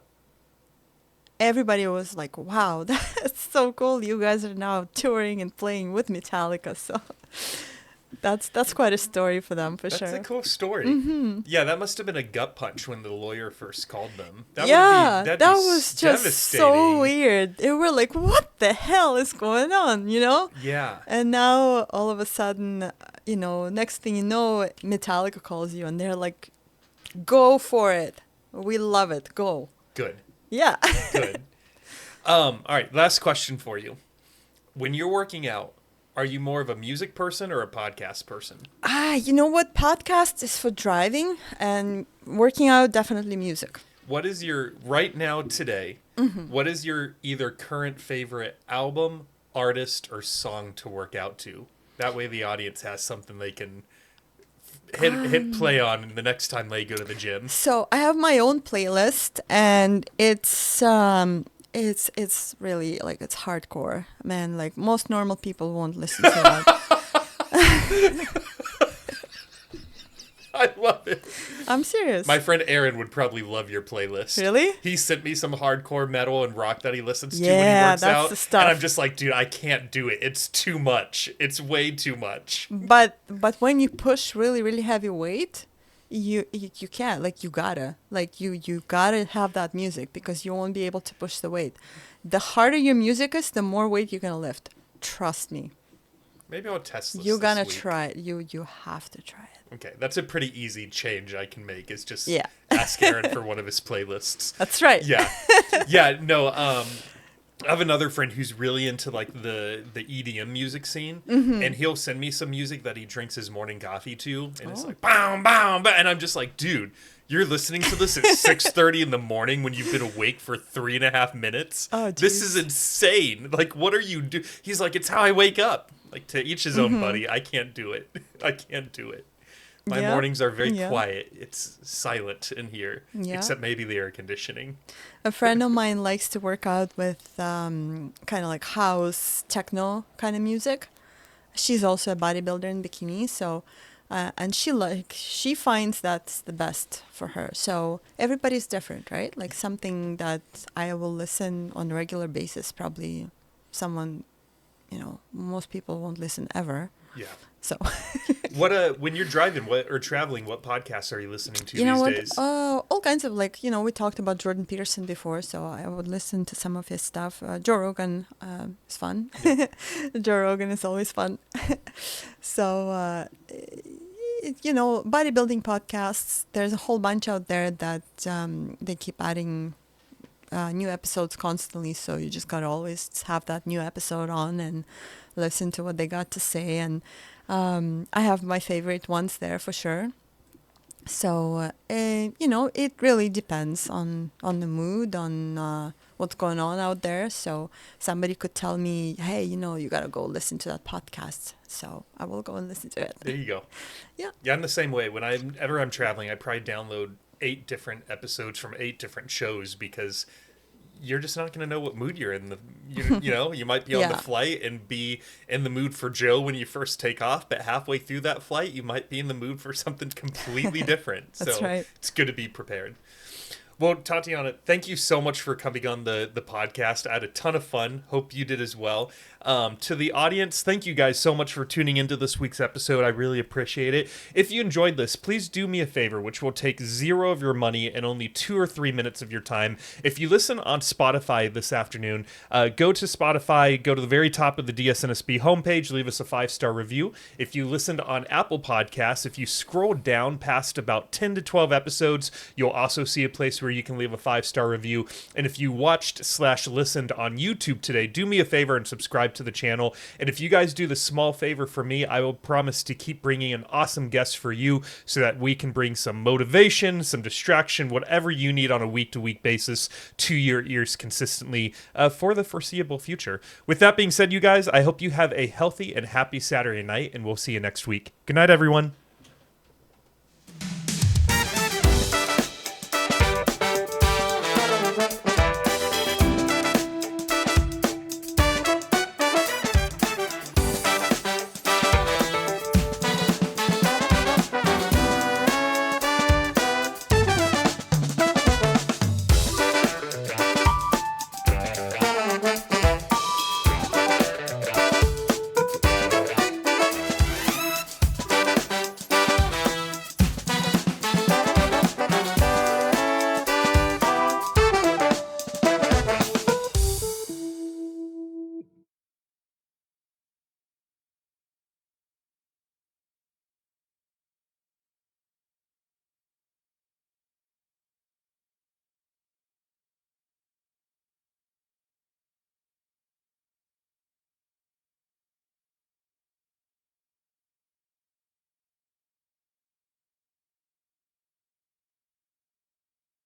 everybody was like, wow, that's so cool. You guys are now touring and playing with Metallica. So that's quite a story for them, for sure.
That's a cool story.
Mm-hmm.
Yeah, that must have been a gut punch when the lawyer first called them.
That was just
devastating.
So weird. They were like, what the hell is going on,
Yeah.
And now, all of a sudden, next thing you know, Metallica calls you, and they're like, go for it. We love it. Go.
Good.
Yeah.
Good. All right, last question for you. When you're working out, are you more of a music person or a podcast person?
You know what? Podcast is for driving, and working out, definitely music.
What is your, right now today, what is your either current favorite album, artist, or song to work out to? That way the audience has something they can hit play on the next time they go to the gym.
So I have my own playlist, and it's really, like, it's hardcore, man. Like, most normal people won't listen to that.
I love it.
I'm serious.
My friend Aaron would probably love your playlist.
Really?
He sent me some hardcore metal and rock that he listens to when he
Yeah,
works
that's
out.
the stuff.
And I'm just like, dude, I can't do it. It's too much. It's way too much.
But when you push really, really heavy weight, you can't. Like, you gotta. Like, you gotta have that music because you won't be able to push the weight. The harder your music is, the more weight you're gonna lift. Trust me.
Maybe I'll test this.
You're gonna
week.
try it. You have to try it.
Okay, that's a pretty easy change I can make. Is just
Yeah.
ask Aaron for one of his playlists.
That's right.
Yeah, yeah. No, I have another friend who's really into like the EDM music scene, and he'll send me some music that he drinks his morning coffee to, and it's like bow, bow, bow, and I'm just like, dude, you're listening to this at 6:30 in the morning when you've been awake for 3.5 minutes.
Oh,
this
geez.
is insane. Like, what are you do? He's like, it's how I wake up. Like, to each his own, buddy. I can't do it. I can't do it. My
Yeah.
mornings are very
Yeah.
quiet. It's silent in here,
Yeah.
except maybe the air conditioning.
A friend of mine likes to work out with kind of like house techno kind of music. She's also a bodybuilder in bikini, so and she finds that's the best for her. So everybody's different, right? Like something that I will listen on a regular basis, probably someone, most people won't listen ever.
Yeah.
So
When you're driving or traveling, what podcasts are you listening to
you know
these
what?
days?
All kinds of we talked about Jordan Peterson before, so I would listen to some of his stuff. Joe Rogan is fun. Joe Rogan is always fun. So, bodybuilding podcasts, there's a whole bunch out there that they keep adding new episodes constantly, so you just gotta always have that new episode on and listen to what they got to say. And I have my favorite ones there for sure. So it really depends on the mood, on what's going on out there. So somebody could tell me, hey, you gotta go listen to that podcast, so I will go and listen to it.
There you go.
Yeah.
Yeah, I'm the same way. Whenever I'm traveling, I probably download 8 different episodes from 8 different shows because you're just not going to know what mood you're in. You might be on
Yeah.
the flight and be in the mood for Joe when you first take off, but halfway through that flight, you might be in the mood for something completely different.
That's
so
right.
It's good to be prepared. Well, Tatiana, thank you so much for coming on the podcast. I had a ton of fun. Hope you did as well. To the audience, thank you guys so much for tuning into this week's episode. I really appreciate it. If you enjoyed this, please do me a favor, which will take 0 of your money and only 2 or 3 minutes of your time. If you listen on Spotify this afternoon, go to Spotify, go to the very top of the DSNSB homepage, leave us a 5-star review. If you listened on Apple Podcasts, if you scroll down past about 10 to 12 episodes, you'll also see a place where you can leave a 5-star review. And if you watched/listened on YouTube today, do me a favor and subscribe to the channel. And if you guys do the small favor for me, I will promise to keep bringing an awesome guest for you so that we can bring some motivation, some distraction, whatever you need on a week-to-week basis to your ears consistently for the foreseeable future. With that being said, you guys, I hope you have a healthy and happy Saturday night, and we'll see you next week. Good night, everyone.